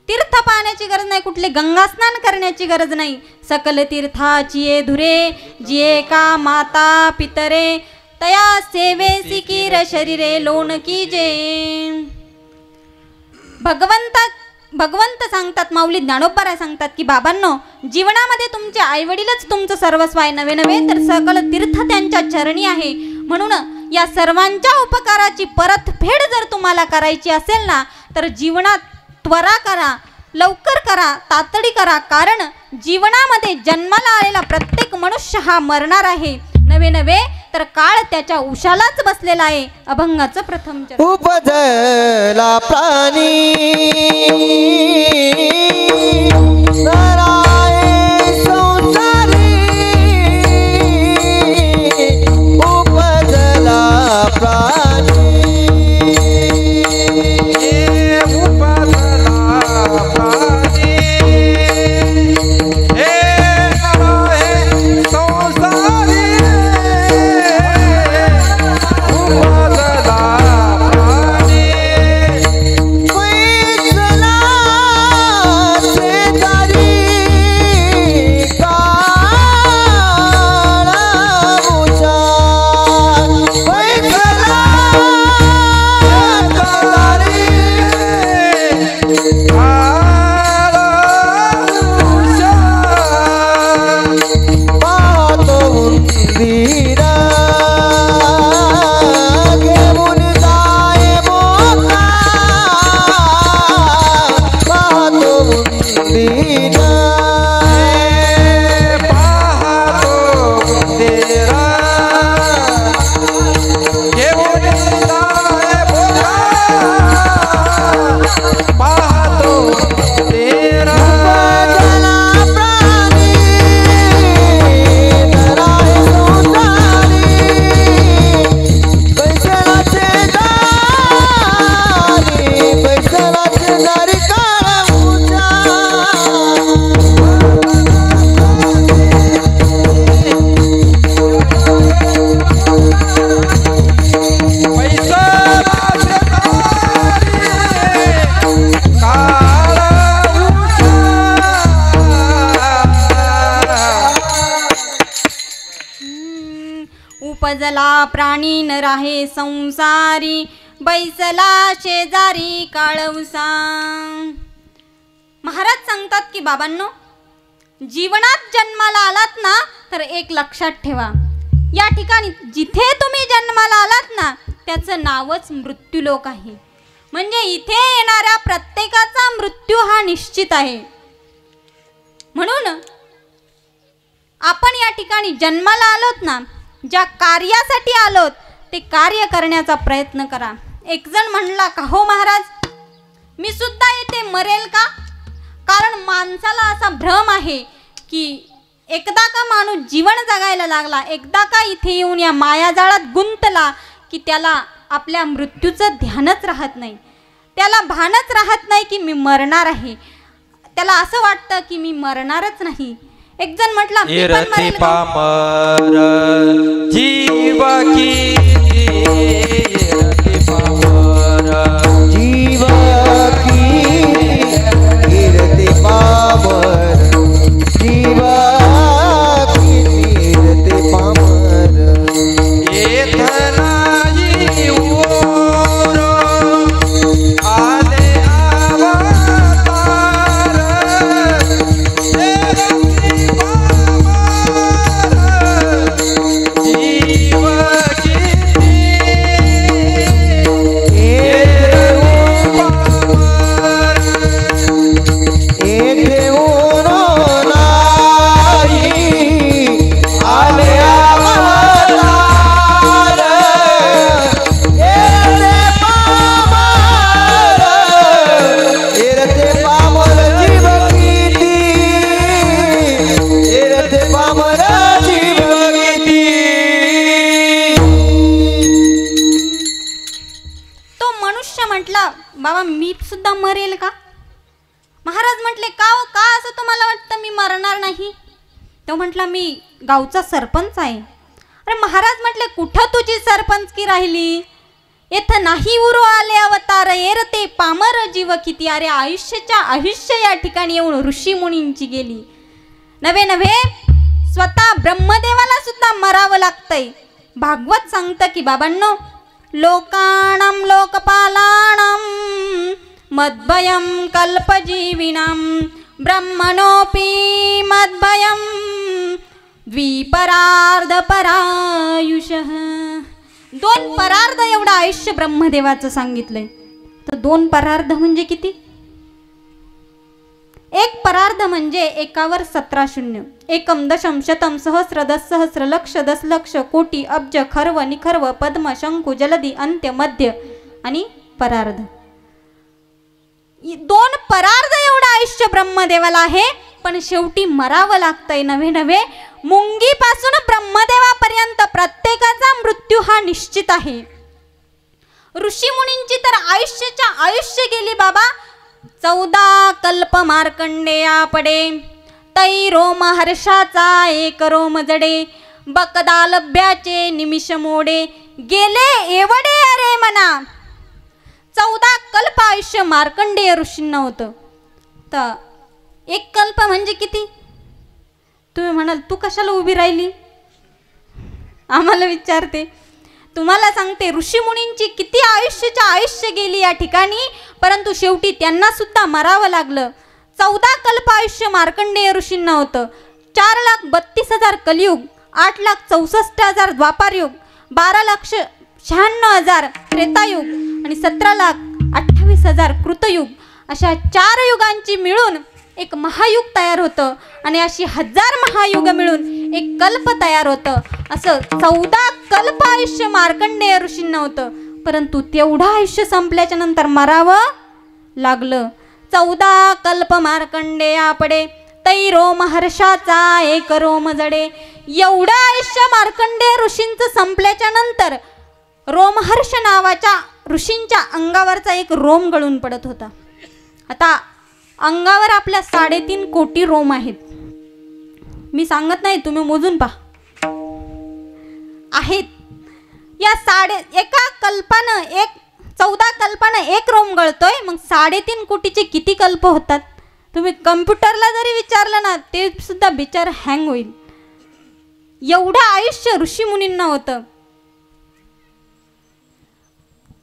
तीर्थ पाहण्याची गरज नाही, कुठले गंगास्नान करण्याची गरज नाही. सकल तीर्थाची धुरे जिये का माता पितरे, तया सेवेसी कीर शरीरे लोण की जे. भगवंत सांगतात, माऊली ज्ञानोबराय सांगतात की बाबांनो, जीवनामध्ये तुमचे आईवडीलच तुमचं सर्वस्व आहे, नवे नव्हे तर सकल तीर्थ त्यांच्या चरणी आहे. म्हणून या सर्वांच्या उपकाराची परतफेड जर तुम्हाला करायची असेल ना, तर जीवनात त्वरा करा, लवकर करा, तातडी करा. कारण जीवनामध्ये जन्माला आलेला प्रत्येक मनुष्य हा मरणार आहे, नवे नव्हे तर काळ त्याच्या उशालाच बसलेला आहे. अभंगाचं प्रथम चरण. उपजला प्राणी नराये संसारी, उपजला प्राणी उपजला प्राणी न राहे संसारी, बैसला शेजारी काळवसा. महाराज सांगतात की बाबांनो, जीवनात जन्माला आलात ना तर एक लक्षात ठेवा, या ठिकाणी जिथे तुम्ही जन्माला आलात ना त्याचं नावच मृत्यूलोक आहे. म्हणजे इथे येणाऱ्या प्रत्येकाचा मृत्यू हा निश्चित आहे. म्हणून आपण या ठिकाणी जन्माला आलोत ना, ज्या कार्यासाठी आलोत ते कार्य करण्याचा प्रयत्न करा. एक जण म्हणला का, हो महाराज मी सुद्धा इथे मरेल का? कारण माणसाला असा भ्रम आहे की एकदा का माणूस जीवन जगायला लागला, एकदा का इथे येऊन या मायाजाळात गुंतला की त्याला आपल्या मृत्यूचं ध्यानच राहत नाही, त्याला भानच राहत नाही की मी मरणार आहे. त्याला असं वाटतं की मी मरणारच नाही. एक जण म्हटला, मी पण मरेल का? पामर जीव की पामर जीव की कीर्ती पामर, जीव की कीर्ती पामर. एथनाई ओर आले अवतार, जीव बाबा मी सुद्धा मरेल का? महाराज म्हटले, का हो, का असं तुम्हाला वाटतं मी मरणार नाही? तो म्हटला मी गावचा सरपंच आहे. अरे महाराज म्हटले कुठं तुझी सरपंचकी राहिली, येथं नाही उरो आले अवतार एरते पामर जीव किती. अरे आयुष्य या ठिकाणी येऊन ऋषी मुनींची गेली. नव्हे स्वतः ब्रह्मदेवाला सुद्धा मरावं लागतंय. भागवत सांगतं की बाबांनो, लोकाणां लोकपालानां मद्भयं कल्पजीविनां ब्रह्मणोऽपि मद्भयं द्विपरार्ध परायुषः. 2 परार्ध एवढं आयुष्य ब्रह्मदेवाचं सांगितलंय. तर 2 परार्ध म्हणजे किती? 1 परार्ध म्हणजे 1वर 17 शून्य. एकम दशम शतम सहस्र दसहस्र लक्ष दशलक्ष कोटी अब्ज खर्व निखर्व पद्म शंकू जलदी अंत्य मध्य आणि परार्ध. 2 परार्ध एवढं आयुष्य ब्रह्मदेवाला आहे. पण शेवटी मरावं लागतंय. नव्हे मुंगीपासून ब्रह्मदेवापर्यंत प्रत्येकाचा मृत्यू हा निश्चित आहे. ऋषी मुनींची तर आयुष्य गेली बाबा. 14 कल्प मार्कंडेया पडे, तै रोम हर्षाचा एक रोम जडे, बकदालभ्याचे निमिष मोडे, गेले एवढे अरे मना. 14 कल्प आयुष्य मार्कंडेय ऋषींना होतं. तर 1 कल्प म्हणजे किती? तुम्ही म्हणाल तू कशाला उभी राहिली, आम्हाला विचारते. तुम्हाला सांगते ऋषी मुनींची किती आयुष्य गेली या ठिकाणी, परंतु शेवटी त्यांना सुद्धा मरावं लागलं. 14 कल्प आयुष्य मार्कंडेय ऋषींना होतं. 4,32,000 कलियुग, 8,64,000 द्वापारयुग, 12,96,000 त्रेतायुग आणि 17,28,000 कृतयुग. अशा 4 युगांची मिळून एक महायुग तयार होतं आणि अशी 1000 महायुग मिळून एक कल्प तयार होतं. असं 14 कल्प आयुष्य मार्कंडेय ऋषींना होतं. परंतु तेवढं आयुष्य संपल्याच्या नंतर मरावं लागलं. 14 कल्प मार्कंडेया पडे, तै रोम हर्षाचा एक रोम जडे. एवढं आयुष्य मार्कंडेय ऋषींचं संपल्याच्या नंतर रोमहर्ष नावाच्या ऋषींच्या अंगावरचा एक रोम गळून पडत होता. आता अंगावर आपल्या 3.5 कोटी रोम आहेत. मी सांगत नाही, तुम्ही मोजून पहा आहेत. या एका कल्पानं 14 कल्पानं एक रोम गळतोय. मग 3.5 कोटीचे किती कल्प होतात? तुम्ही कम्प्युटरला जरी विचारलं ना ते सुद्धा बिचार हँग होईल. एवढं आयुष्य ऋषी मुनींना होतं.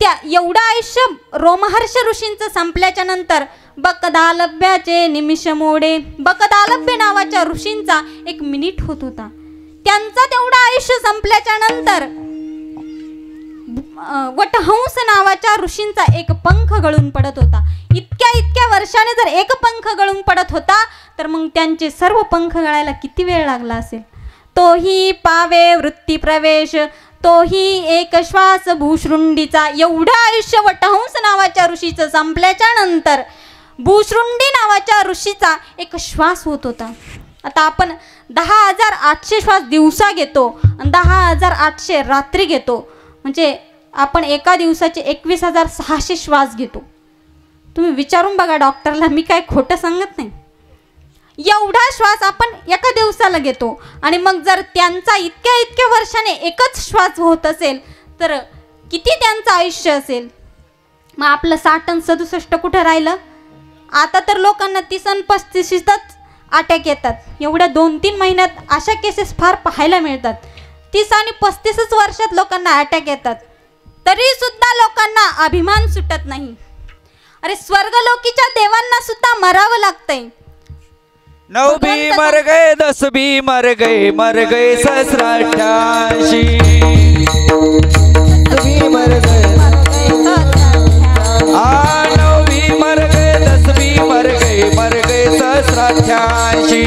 त्या एवढं आयुष्य रोमहर्ष ऋषींचं संपल्याच्या नंतर बकदालभ्याचे निमिष मोडे. बकदालभ्य नावाच्या ऋषींचा 1 मिनिट होत होता. त्यांचं तेवढं आयुष्य संपल्याच्या नंतर वटहंस नावाच्या ऋषींचा 1 पंख गळून पडत होता. इतक्या वर्षाने जर 1 पंख गळून पडत होता तर मग त्यांचे सर्व पंख गळायला किती वेळ लागला असेल. तोही पावे वृत्ती प्रवेश, तोही एक श्वास भूशृंडीचा. एवढं आयुष्य वटहंस नावाच्या ऋषीचं संपल्याच्या नंतर भूशृंडी नावाच्या ऋषीचा 1 श्वास होत होता. आता आपण 10,800 श्वास दिवसा घेतो आणि 10,800 रात्री घेतो. म्हणजे आपण एका दिवसाचे 21,600 श्वास घेतो. तुम्ही विचारून बघा डॉक्टरला, मी काय खोटं सांगत नाही. एवढा श्वास आपण एका दिवसाला घेतो आणि मग जर त्यांचा इतक्या वर्षाने 1च श्वास होत असेल तर किती त्यांचं आयुष्य असेल. मग आपलं 60 आणि 67 कुठं राहिलं. आता तर लोकांना 30 आणि 35तच अटॅक येतात. एवढ्या 2-3 महिन्यात अशा केसेस फार पाहायला मिळतात. 30 आणि 35च वर्षात लोकांना अटॅक येतात. तरी सुद्धा लोकांना अभिमान सुटत नाही. अरे स्वर्गलोकीच्या देवांना सुद्धा मरावं लागतंय. 9 भी मर गए, 10 भी मर गए सहस्राठ्याशी. 10 भी मर गए 9 भी मर गए, 10 भी मर गए सहस्राठ्याशी.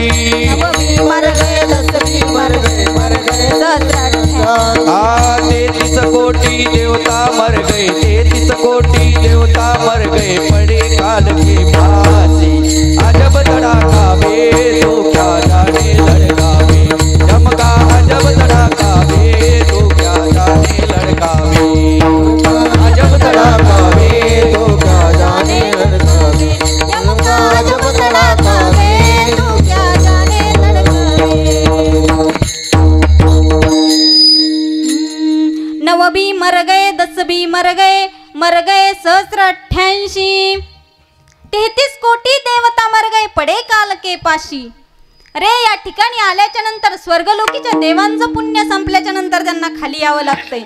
33 कोटी देवता मर गए, 33 कोटी देवता मर गए पड़े काल के फांसी. अजब धड़ाका वे तो क्या जाने लड़का वे, चमका अजब धड़ाका वे तो क्या जाने लड़का वे. अजब धड़ाका वे तो क्या जाने लड़का वे, अजब धड़ाका वे तो क्या जाने लड़का वे. 9 भी मर गए, 10 भी मर गए सहस्र 88। 33 कोटी देवता मर गए पडे काल के पाशी. अरे या ठिकाणी आल्याच्या नंतर स्वर्गलोकीच्या देवांचं पुण्य संपल्याच्या नंतर त्यांना खाली यावं लागतंय.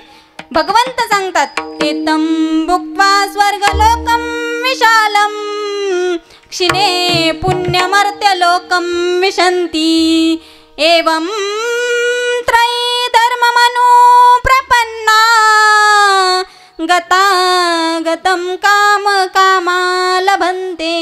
भगवंत सांगतात ते तंबुक्त्वा स्वर्गलोकम विशालम क्षिणे पुण्यमर्त्य लोकम विशन्ति एवं त्रयी धर्ममनु प्रपन्ना गतागतं काम कामा लभन्ते.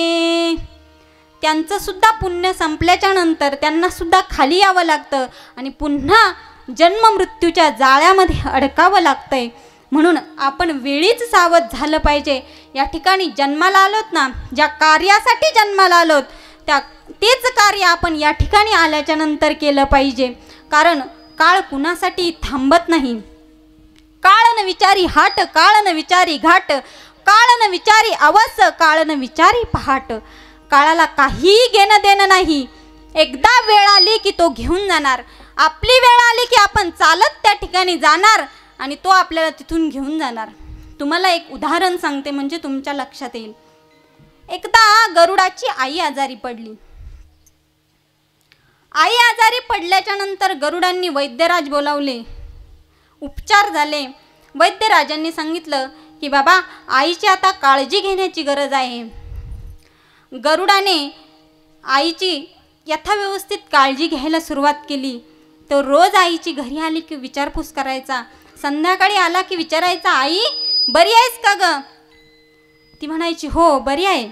त्यांचं सुद्धा पुण्य संपल्याच्या नंतर त्यांना सुद्धा खाली यावं लागतं आणि पुन्हा जन्म मृत्यूच्या जाळ्यामध्ये अडकावं लागतंय. म्हणून आपण वेळीच सावध झालं पाहिजे. या ठिकाणी जन्माला आलोत ना, ज्या कार्यासाठी जन्माला आलोत तेच कार्य आपण या ठिकाणी आल्याच्या नंतर केलं पाहिजे. कारण काळ कुणासाठी थांबत नाही. काळ न विचारी हाट, काळ न विचारी घाट, काळ न विचारी अवस, काळ न विचारी पहाट. काळाला काहीही घेणं देणं नाही. एकदा वेळ आली की तो घेऊन जाणार. आपली वेळ आली की आपण चालत त्या ठिकाणी जाणार आणि तो आपल्याला तिथून घेऊन जाणार. तुम्हाला एक उदाहरण सांगते म्हणजे तुमच्या लक्षात येईल. एकदा गरुडाची आई आजारी पडली. आई आजारी पडल्याच्या नंतर गरुडांनी वैद्यराज बोलावले. उपचार झाले. वैद्यराजांनी सांगितलं की बाबा आईची आता काळजी घेण्याची गरज आहे. गरुडाने आईची यथाव्यवस्थित काळजी घ्यायला सुरुवात केली. तो रोज आईची घरी आली की विचारपूस करायचा. संध्याकाळी आला की विचारायचा, आई बरी आहेस का ग? ती म्हणायची हो बरी आहे.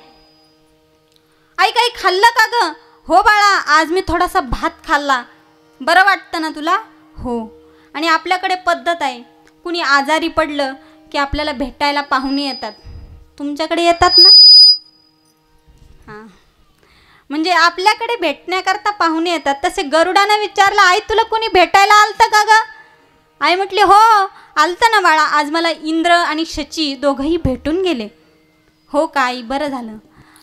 आई काही खाल्लं का ग? हो बाळा आज मी थोडासा भात खाल्ला. बरं वाटतं ना तुला? हो. आणि आपल्याकडे पद्धत आहे, कुणी आजारी पडलं की आपल्याला भेटायला पाहुणे येतात. तुमच्याकडे येतात ना? हां, म्हणजे आपल्याकडे भेटण्याकरता पाहुणे येतात. तसे गरुडानं विचारलं, आई तुला कोणी भेटायला आलतं का ग? आई म्हटली हो आलतं ना बाळा, आज मला इंद्र आणि शची दोघंही भेटून गेले. हो का आई, बरं झालं.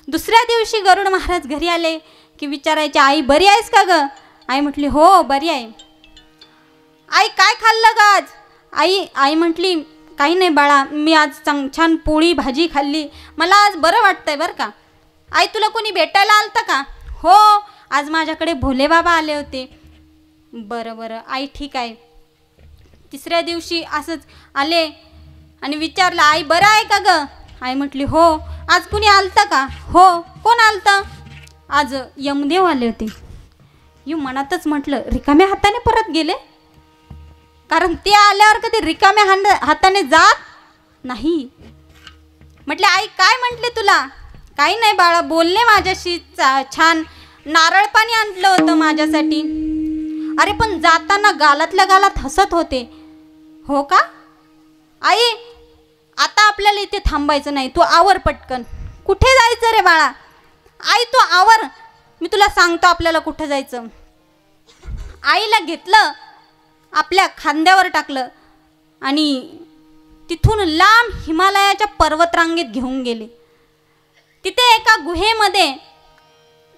दुसऱ्या दिवशी गरुड महाराज घरी आले की विचारायचे, आई बरी आहेस का ग? आई म्हटली हो बरी आहे. आई काय खाल्लं ग आज? आई म्हटली काही नाही बाळा, मी आज छान पोळी भाजी खाल्ली, मला आज बरं वाटतंय बरं का. आई तुला कोणी भेटायला आलतं का? हो आज माझ्याकडे भोले बाबा आले होते. बरं बरं आई ठीक आहे. तिसऱ्या दिवशी असंच आले आणि विचारलं, आई बरं आहे का ग? आई म्हटली हो. आज कुणी आलतं का? हो. कोण आलतं? आज यमदेव आले होते. यू मनातच म्हटलं रिकाम्या हाताने परत गेले, कारण ते आल्यावर कधी रिकाम्या हाताने जात नाही. म्हटले आई काय म्हटले तुला? काही नाही बाळा, बोलले माझ्याशी छान, नारळ पाणी आणलं होतं माझ्यासाठी. अरे पण जाताना गालातल्या गालात हसत होते. हो का? आई आता आपल्याला इथे थांबायचं नाही, तू आवर पटकन. कुठे जायचं रे बाळा? आई तू आवर, मी तुला सांगतो आपल्याला कुठे जायचं. आईला घेतलं, आपल्या खांद्यावर टाकलं आणि तिथून लांब हिमालयाच्या पर्वतरांगेत घेऊन गेले. तिथे एका गुहेमध्ये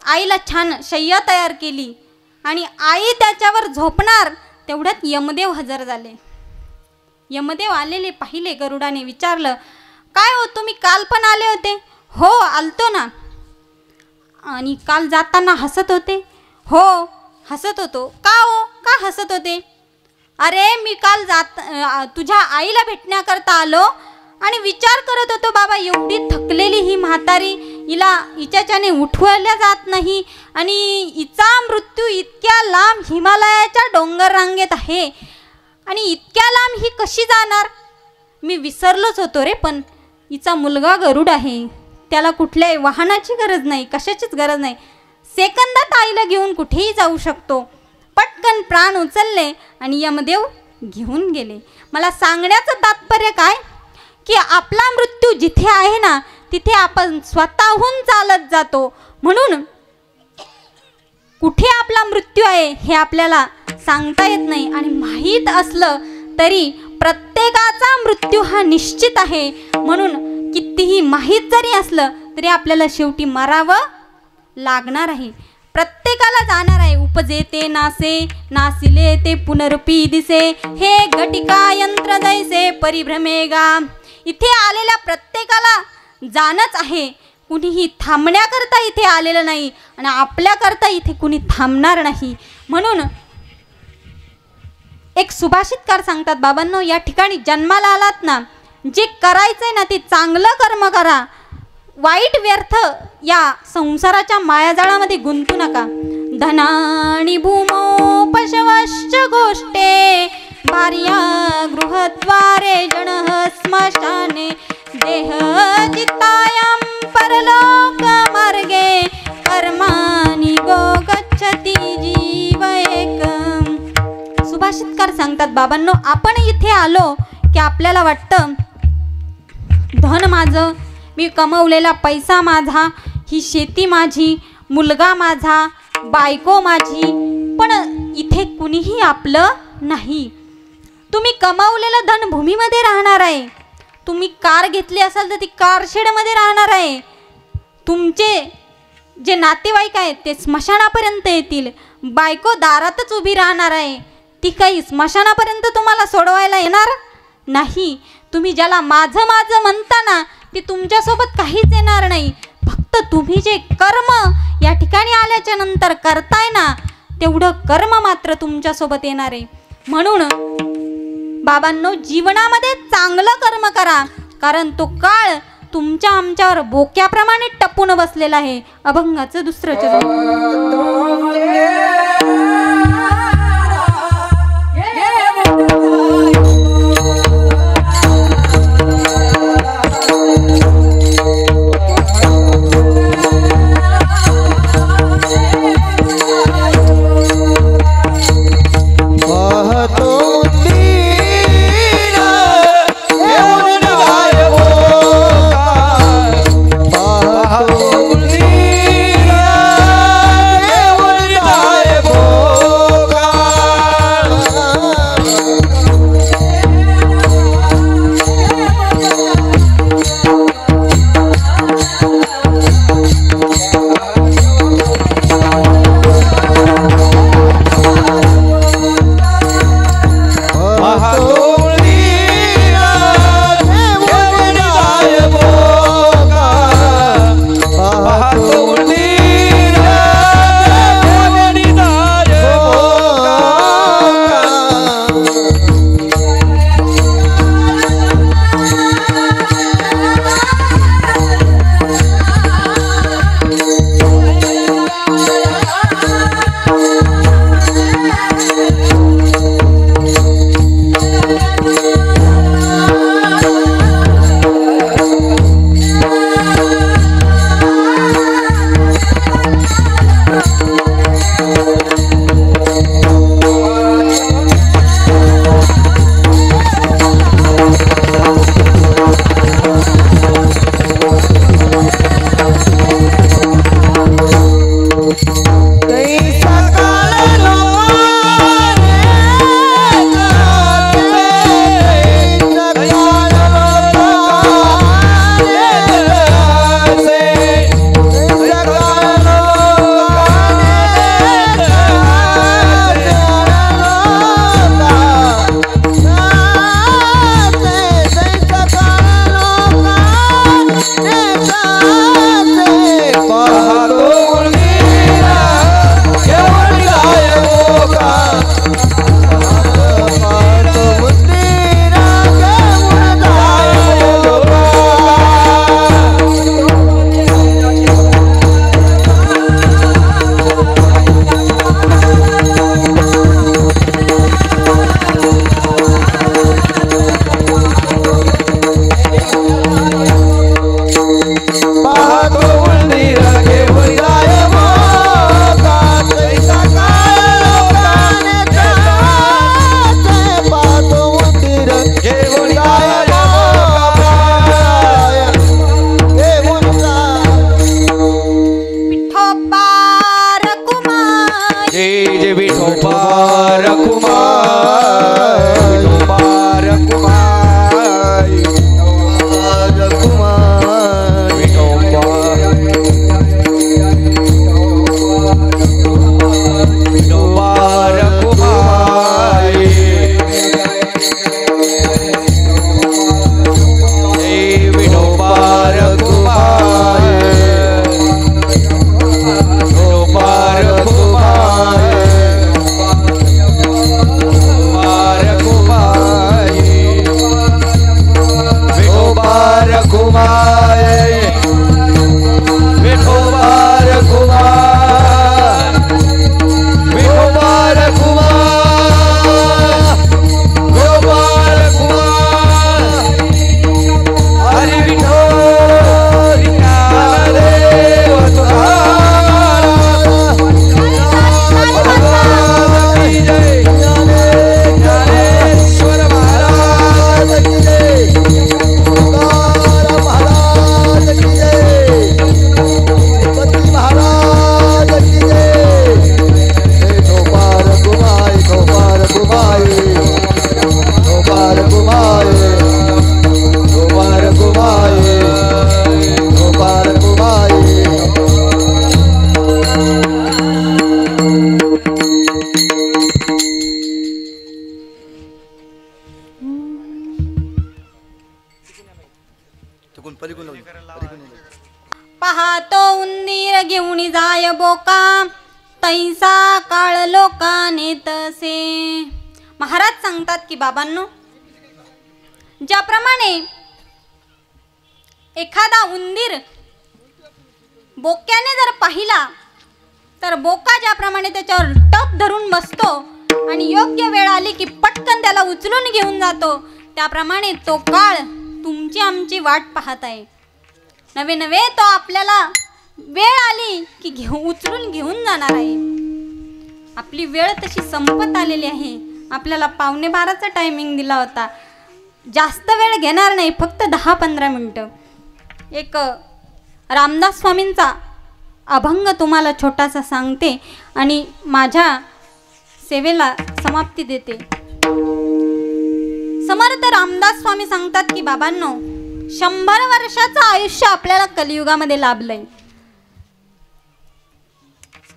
आईला छान शय्या तयार केली आणि आई त्याच्यावर झोपणार तेवढ्यात यमदेव हजर झाले. यमदेव आलेले पाहिले. गरुडाने विचारलं, काय हो तुम्ही काल पण आले होते? हो आलतो ना. आणि काल जाताना हसत होते? हो हसत होतो. का हो, का हसत होते? अरे मी काल तुझ्या आईला भेटण्याकरता आलो आणि विचार करत होतो बाबा एवढी थकलेली ही म्हातारी, हिच्याच्याने उठवल्या जात नाही आणि हिचा मृत्यू इतक्या लांब हिमालयाच्या डोंगर रांगेत आहे आणि इतक्या लांब ही कशी जाणार? मी विसरलोच होतो रे. पण हिचा मुलगा गरुड आहे, त्याला कुठल्याही वाहनाची गरज नाही, कशाचीच गरज नाही. सेकंदात आईला घेऊन कुठेही जाऊ शकतो. पटकन प्राण उचलले आणि यमदेव घेऊन गेले. मला सांगण्याचं तात्पर्य काय की आपला मृत्यू जिथे आहे ना तिथे आपण स्वतःहून चालत जातो. म्हणून कुठे आपला मृत्यू आहे हे आपल्याला सांगता येत नाही आणि माहीत असलं तरी प्रत्येकाचा मृत्यू हा निश्चित आहे. म्हणून कितीही माहीत जरी असलं तरी आपल्याला शेवटी मरावं लागणार आहे. प्रत्येक प्रत्येकाला जाणार आहे. उपजे ते नासे, नासिले ते पुनरुपी दिसे, हे घटिका यंत्र जैसे परिभ्रमेगा. इथे आलेल्या प्रत्येकाला जाणच आहे. कुणीही थांबण्याकरता इथे आलेलं नाही आणि आपल्याकरता इथे कुणी थांबणार नाही. म्हणून एक सुभाषितकार सांगतात बाबांनो, या ठिकाणी जन्माला आलात ना, जे करायचंय ना ते चांगलं कर्म करा. वाईट व्यर्थ या संसाराच्या मायाजाळामध्ये गुंतू नका. धनानी भूमो पशवश्च गोष्टे, भार्या गृहद्वारे जनः स्मशाने, देह जितायां परलोक मार्गे, कर्माणि गो गच्छति जीव एकम्. सुभाषितकार सांगतात बाबांनो, आपण इथे आलो की आपल्याला वाटतं धन माझं, मी कमवलेला पैसा माझा, ही शेती माझी, मुलगा माझा, बायको माझी, पण इथे कुणीही आपलं नाही. तुम्ही कमवलेलं धन भूमीमध्ये राहणार आहे. तुम्ही कार घेतली असाल तर ती कार शेडमध्ये राहणार आहे. तुमचे जे नातेवाईक आहेत ते स्मशानापर्यंत येतील. बायको दारातच उभी राहणार आहे. ती काही स्मशानापर्यंत तुम्हाला सोडवायला येणार नाही. तुम्ही ज्याला माझं माझं म्हणता ना, ते तुमच्यासोबत काहीच येणार नाही. फक्त तुम्ही जे कर्म या ठिकाणी आल्याच्या नंतर करताय ना, तेवढं कर्म मात्र तुमच्यासोबत येणार आहे. म्हणून बाबांनो, जीवनामध्ये चांगलं कर्म करा, कारण तो काळ तुमच्या आमच्यावर बोक्याप्रमाणे टपून बसलेला आहे. अभंगाचं दुसरं चरण. पाहतो चुकून पलीकडून लावली, पलीकडून लावली. पाहतो उंदीर घेऊन जाय बोका, तैसा काळ लोकाने तसे. महाराज सांगतात की बाबांनो, ज्याप्रमाणे एखादा उंदीर बोक्याने जर पाहिला तर बोका ज्याप्रमाणे त्याच्यावर टप धरून बसतो आणि योग्य वेळ आली की पटकन त्याला उचलून घेऊन जातो, त्याप्रमाणे तो काळ तुमची आमची वाट पाहत आहे. नवे नवे तो आपल्याला वेळ आली की उचलून घेऊन जाणार आहे. आपली वेळ तशी संपत आलेली आहे. आपल्याला 11:45चा टायमिंग दिला होता. जास्त वेळ घेणार नाही, फक्त 10-15 मिनटं. एक रामदास स्वामींचा अभंग तुम्हाला छोटासा सांगते आणि माझ्या सेवेला समाप्ती देते. समर्थ रामदास स्वामी सांगतात की बाबांनो, 100 वर्षाचं आयुष्य आपल्याला कलियुगामध्ये लाभलंय.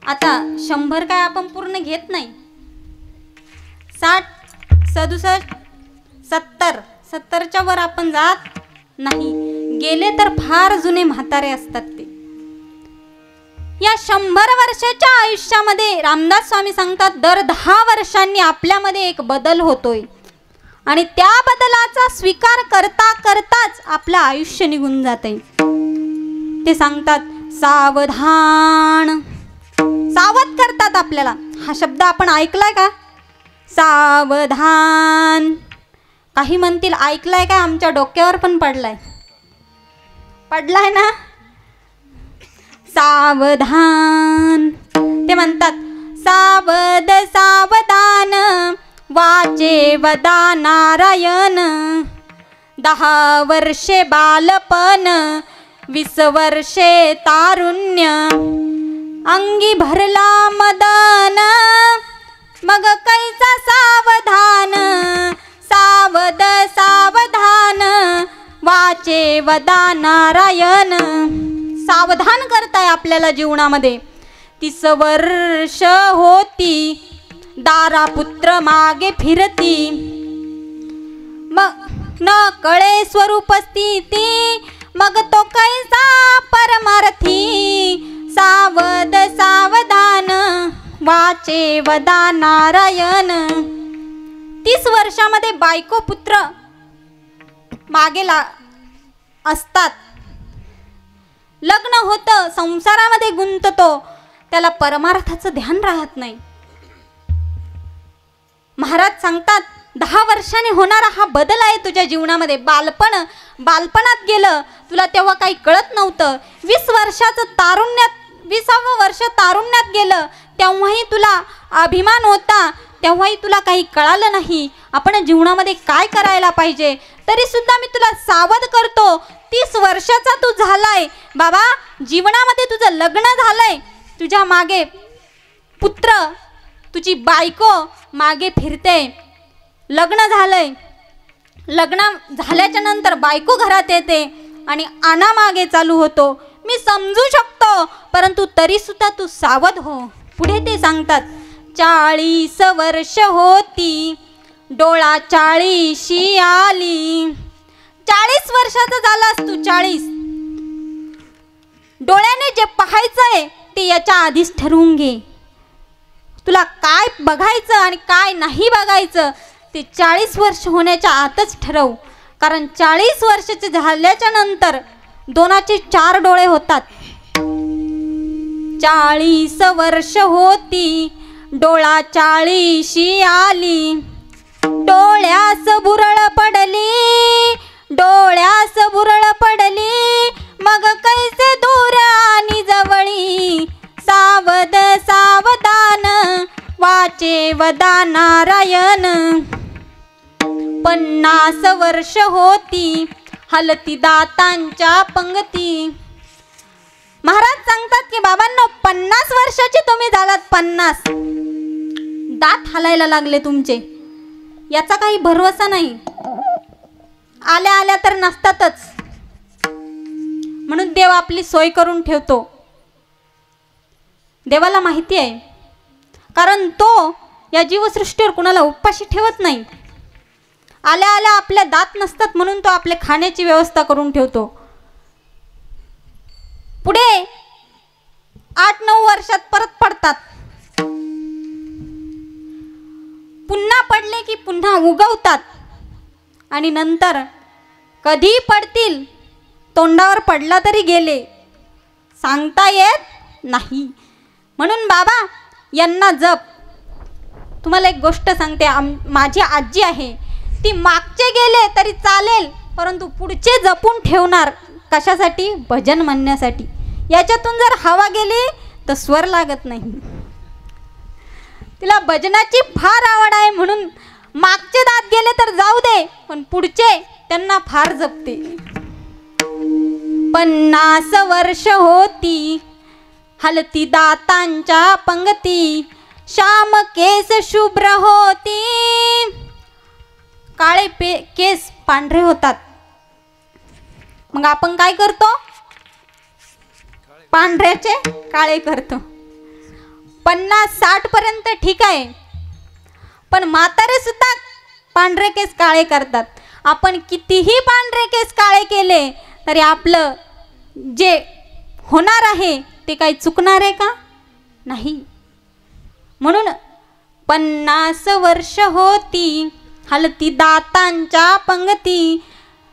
आता 100 काय आपण पूर्ण घेत नाही. 60, 67, 70च्या वर आपण जात नाही. गेले तर फार जुने म्हातारे असतात ते. या 100 वर्षाच्या आयुष्यामध्ये रामदास स्वामी सांगतात दर 10 वर्षांनी आपल्यामध्ये एक बदल होतोय आणि त्या बदलाचा स्वीकार करता करताच आपलं आयुष्य निघून जातंय. ते सांगतात सावधान, सावध करतात आपल्याला. हा शब्द आपण ऐकलाय का? सावधान. काही म्हणतील ऐकलाय का? आमच्या डोक्यावर पण पडलाय ना. सावधान. ते म्हणतात सावध सावधान वाचे वदा नारायण. 10 वर्षे बालपण 20 वर्षे तारुण्य. अंगी भरला मदन मग कैचा सावधान. सावध सावधान वाचे वदा नारायण. सावधान करताय आपल्याला जीवनामध्ये. 30 वर्ष होती दारापुत्र मागे फिरती. मग न कळे स्वरूप स्थिती मग तो कैसा परमार्थी. सावध सावधान वाचे वदा नारायण. 30 वर्षामध्ये बायको पुत्र मागे असतात. लग्न होतं, संसारामध्ये गुंततो, त्याला परमार्थाचं ध्यान राहत नाही. महाराज सांगतात 10 वर्षांनी होणारा हा बदल आहे तुझ्या जीवनामध्ये. बालपणात गेलं, तुला तेव्हा काही कळत नव्हतं. 20 वर्षाचं तारुण्यात, 20वं वर्ष तारुण्यात गेलं, तेव्हाही तुला अभिमान होता, तेव्हाही तुला काही कळालं नाही आपण जीवनामध्ये काय करायला पाहिजे. तरी सुद्धा मी तुला सावध करतो. 30 वर्षाचा तू झालाय बाबा, जीवनामध्ये तुझं लग्न झालंय, तुझ्या मागे पुत्र, तुझी बायको मागे फिरते. लग्न झालंय, लग्न झाल्याच्या नंतर बायको घरात येते आणि आना मागे चालू होतो. मी समजू शकतो, परंतु तरी सुद्धा तू सावध हो. पुढे ते सांगतात 40 वर्ष होती डोळा 40शी आली. 40 वर्षाचा झालास तू. 40 डोळ्याने जे पाहायचंय ते याच्या आधीच ठरवून घे. तुला काय बघायचं आणि काय नाही बघायचं ते 40 वर्ष होण्याच्या आतच ठरव. कारण 40 वर्षाचे झाल्याच्या नंतर दोनाचे 4 डोळे होतात. 40 वर्ष होती डोळा 40शी आली. डोळ्यास बुरळ पडली, डोळ्यास बुरळ पडली मग कैसे दूर आणि जवळी. सावध सावधान वाचे वदा नारायण. 50 वर्ष होती हलती दातांच्या पंगती. महाराज सांगतात की बाबांनो 50 वर्षाचे तुम्ही झालात. 50 दात हलायला लागले तुमचे, याचा काही भरवसा नाही. आल्या आल्या तर नसतातच, म्हणून देव आपली सोय करून ठेवतो. देवाला माहिती आहे, कारण तो या जीवसृष्टीवर कुणाला उपाशी ठेवत नाही. आल्या आल्या आपल्या दात नसतात म्हणून तो आपल्या खाण्याची व्यवस्था करून ठेवतो. पुढे 8-9 वर्षात परत पडतात. पुन्हा पडले की पुन्हा उगवतात आणि नंतर कधी पडतील, तोंडावर पडला तरी गेले, सांगता येत नाही. म्हणून बाबा यांना जप. तुम्हाला एक गोष्ट सांगते, माझी आजी आहे, ती मागचे गेले तरी चालेल परंतु पुढचे जपून ठेवणार. कशासाठी? भजन म्हणण्यासाठी. याच्यातून जर हवा गेली तर स्वर लागत नाही. तिला भजनाची फार आवड आहे म्हणून मागचे दात गेले तर जाऊ दे पण पुढचे त्यांना फार जपते. 50 वर्ष होती हलती दातांच्या पंगती, श्याम केस शुभ्र होती. काळे केस पांढरे होतात. मग आपण काय करतो? पांढऱ्याचे काळे करतो. 50-60 पर्यंत ठीक आहे पण म्हातारे सुद्धा पांढरे केस काळे करतात. आपण कितीही पांढरे केस काळे केले तरी आपलं जे होणार आहे ते काही चुकणार आहे का? नाही. म्हणून 50 वर्ष होती हलती दातांच्या पंगती,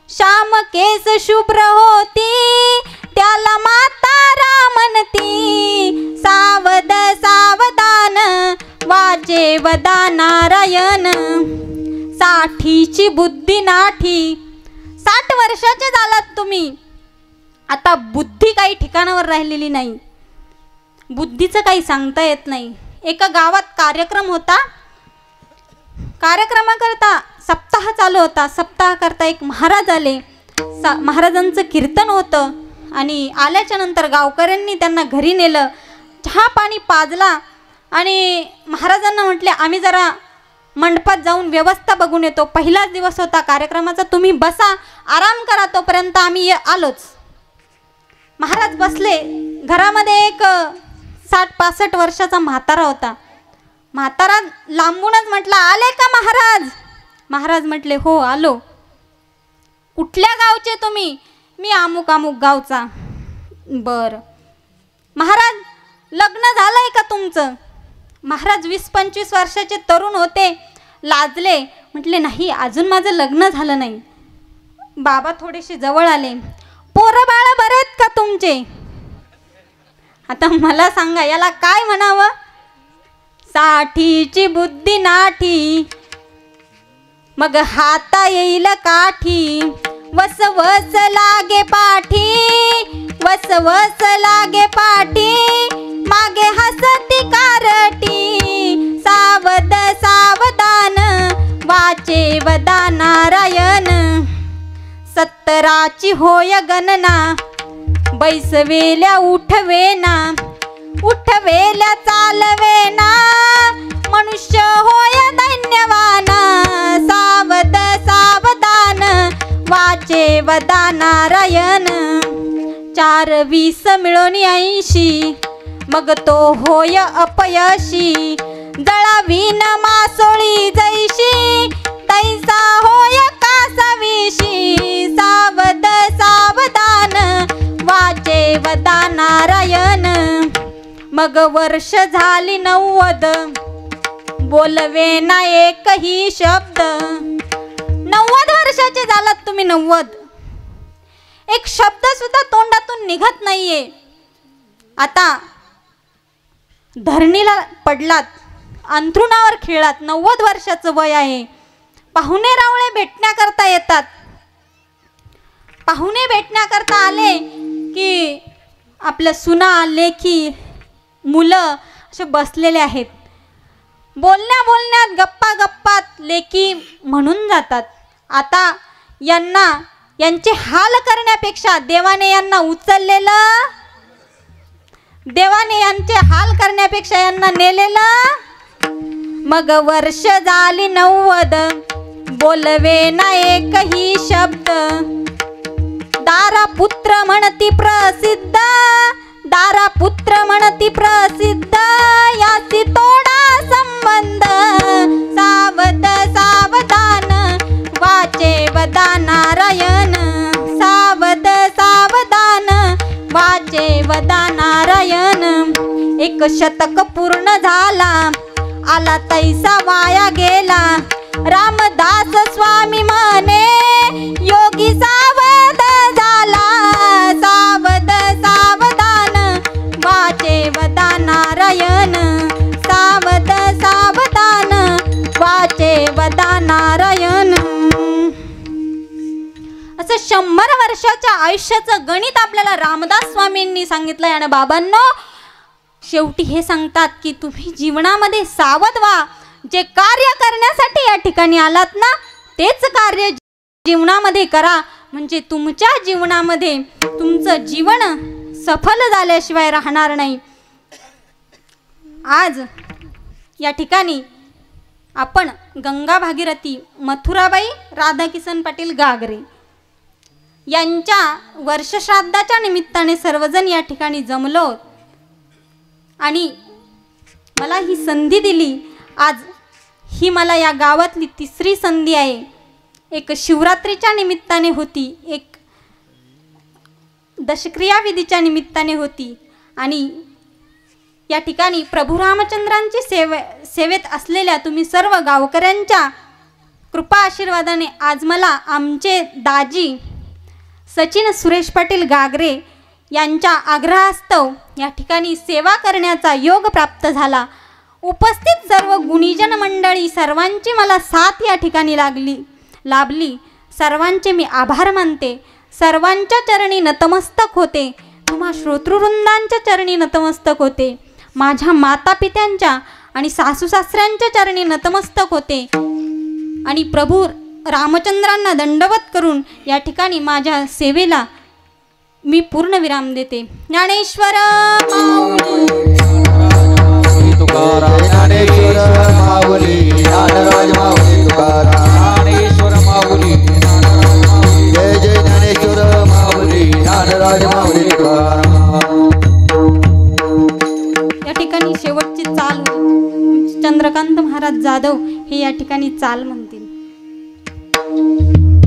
श्याम केस शुभ्र होती, त्याला म्हातारा म्हणती. सावध सावधान वाचे वदा नारायण, साठीची बुद्धी नाठी. 60 वर्षाचे झालात तुम्ही, आता बुद्धी काही ठिकाणावर राहिलेली नाही. बुद्धीचं काही सांगता येत नाही. एका गावात कार्यक्रम होता. कार्यक्रमाकरता सप्ताह चालू होता. सप्ताह करता एक महाराज आले. महाराजांचं कीर्तन होतं आणि आल्याच्या नंतर गावकऱ्यांनी त्यांना घरी नेलं, चहा पाणी पाजला आणि महाराजांना म्हटले आम्ही जरा मंडपात जाऊन व्यवस्था बघून येतो. पहिलाच दिवस होता कार्यक्रमाचा, तुम्ही बसा आराम करा, तोपर्यंत आम्ही आलोच. महाराज बसले. घरामध्ये एक 60-65 वर्षाचा म्हातारा होता. म्हातारा लांबूनच म्हटला आले का महाराज? महाराज म्हटले हो आलो. कुठल्या गावचे तुम्ही? मी अमुक अमुक गावचा. बरं महाराज लग्न झालंय का तुमचं? महाराज 20-25 वर्षाचे तरुण होते. लाजले, म्हटले नाही अजून माझं लग्न झालं नाही. बाबा थोडेसे जवळ आले. पोरं बाळं बरे आहेत का तुमचे? आता मला सांगा याला काय म्हणावं? साठीची बुद्धी नाठी, मग हाता येईल काठी. वस वस लागे पाठी, वस वस लागे पाठी, मागे हसती कारटी. सावध सावधान वाचे वदा नारायण, 70ची होय गणना, बैसवेल्या उठवेना, उठवेल्या चालवेना, मनुष्य होय धन्यवाना. सावध सावधान वाचे वदा नारायण, 4-20 मिळून 80, मग तो होय अपयशी. जळावीन मासोळी जैशी, तैसा होय कासाविशी. सावध सावधान वाचे वदा नारायण, मग वर्ष झाली 90, बोलवे ना एकही शब्द. 90 वर्षाचे झालात तुम्ही. 90 एक शब्द सुद्धा तोंडातून निघत नाहीये. आता धरणीला पडलात, अंथरुणावर खेळात. 90 वर्षाचं वय आहे. पाहुणे रावळे भेटण्याकरता येतात. पाहुणे भेटण्याकरता आले की आपल्या सुना लेकी मुलं असे बसलेले आहेत. बोलण्यात गप्पा गप्पात लेकी म्हणून जातात. आता यांचे हाल करण्यापेक्षा देवाने यांना उचललेलं, देवाने यांचे हाल करण्यापेक्षा यांना नेलेलं. मग वर्ष झाली 90, बोलवे ना एकही शब्द. दारा पुत्र म्हणती प्रसिद्ध, दारा पुत्र म्हणती प्रसिद्ध, यासी तोडा संबंध. सावध सावधान वाचे वदा नारायण, सावध सावधान वाचे एक शतक पूर्ण झाला, आला तैसा वाया गेला. रामदास स्वामी म्हणे योगी सावध झाला, सावध सावधान वाचे वदा नारायण, सावध सावधान वाचे वदा नारायण. असं 100 वर्षाच्या आयुष्याचं गणित आपल्याला रामदास स्वामींनी सांगितलंय. आणि बाबांनो शेवटी हे सांगतात की तुम्ही जीवनामध्ये सावध व्हा. जे कार्य करण्यासाठी या ठिकाणी आलात ना तेच कार्य जीवनामध्ये करा, म्हणजे तुमच्या जीवनामध्ये तुमचं जीवन सफल झाल्याशिवाय राहणार नाही. आज या ठिकाणी आपण गंगा भागीरथी मथुराबाई राधाकिसन पाटील गागरे यांच्या वर्षश्राद्धाच्या निमित्ताने सर्वजण या ठिकाणी जमलो आणि मला ही संधी दिली. आज ही मला या गावातली 3री संधी आहे. एक शिवरात्रीच्या निमित्ताने होती, एक दशक्रिया विधीच्या निमित्ताने होती आणि या ठिकाणी प्रभू रामचंद्रांची सेवेत असलेल्या तुम्ही सर्व गावकऱ्यांच्या कृपा आशीर्वादाने आज मला आमचे दाजी सचिन सुरेश पाटील गागरे यांच्या आग्रहास्तव या ठिकाणी सेवा करण्याचा योग प्राप्त झाला. उपस्थित सर्व गुणीजन मंडळी सर्वांची मला साथ या ठिकाणी लाभली. सर्वांचे मी आभार मानते. सर्वांच्या चरणी नतमस्तक होते. तुम्हा श्रोतृवृंदांच्या चरणी नतमस्तक होते. माझ्या मातापित्यांच्या आणि सासू सासऱ्यांच्या चरणी नतमस्तक होते आणि प्रभू रामचंद्रांना दंडवत करून या ठिकाणी माझ्या सेवेला मी पूर्ण विराम देते. ज्ञानेश्वर तुकाराम, ज्ञानेश्वर माऊली, ज्ञानराज माऊली तुकाराम, ज्ञानेश्वर माऊली, जय जय ज्ञानेश्वर माऊली, ज्ञानराज माऊली तुकाराम. या ठिकाणी शेवटची चाल चंद्रकांत महाराज जाधव हे या ठिकाणी चाल म्हणतील.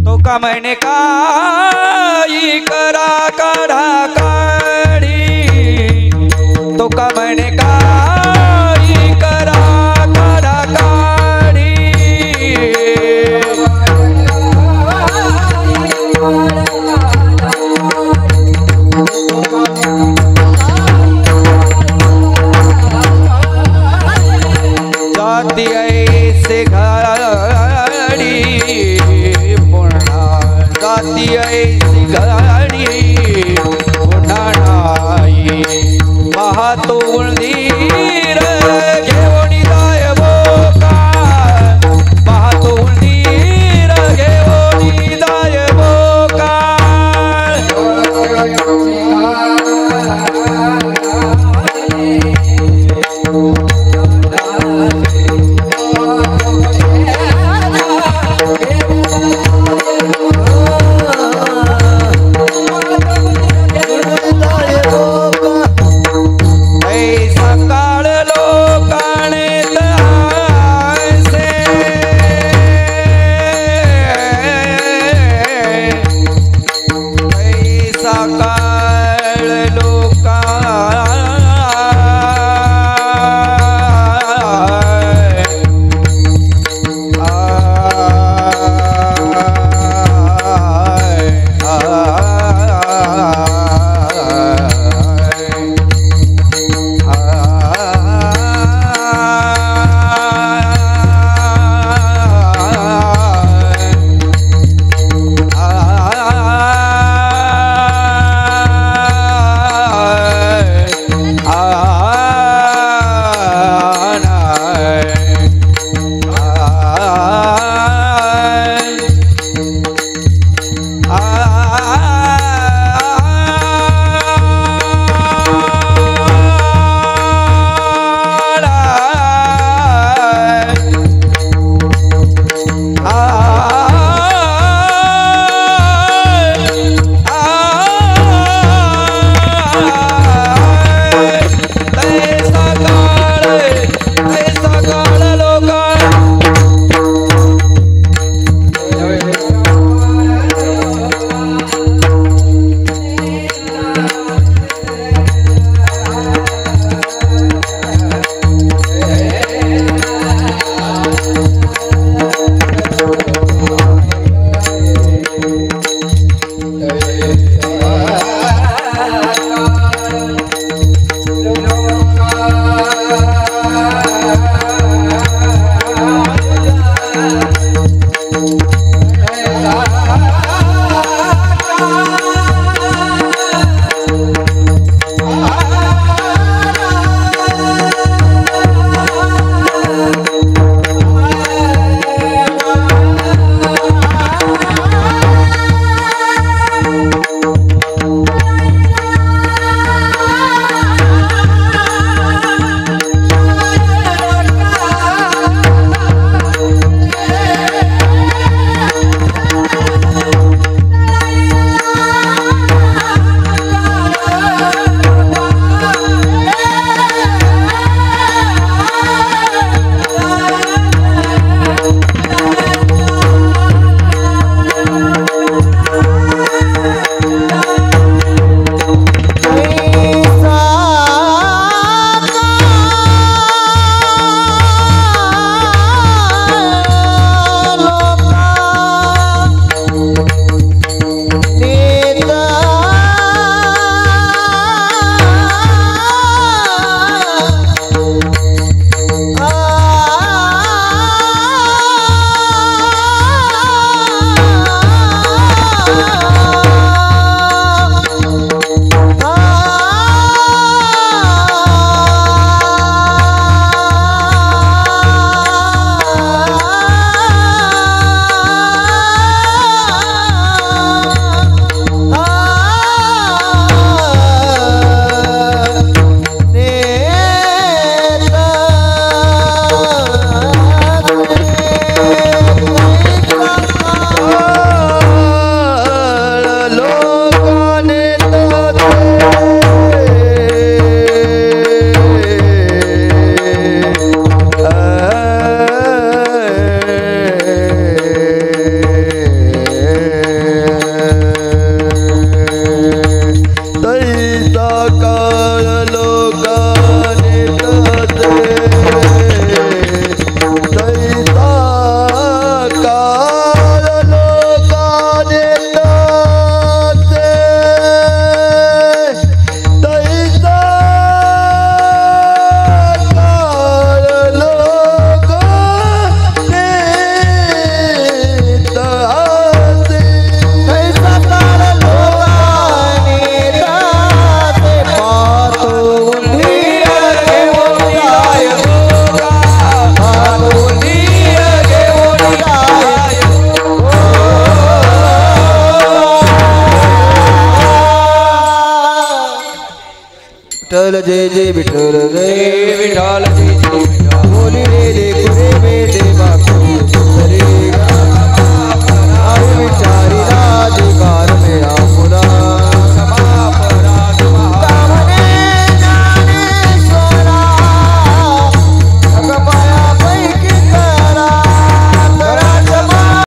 तो का म्हणे काही करा काढा काढी, तो का म्हणे काही करा काढा काढी. जाती ऐसे घाडी जाती ऐसी गाडी पुन्हा नाही. पाहतो उंदीर घेऊन जाय बोका, पाहतो उंदीर घेऊन जाय बोका. विठ्ठल जय जय विठ्ठल जय विठ्ठल जय जय विठ्ठल बोली रे लेकरे देवा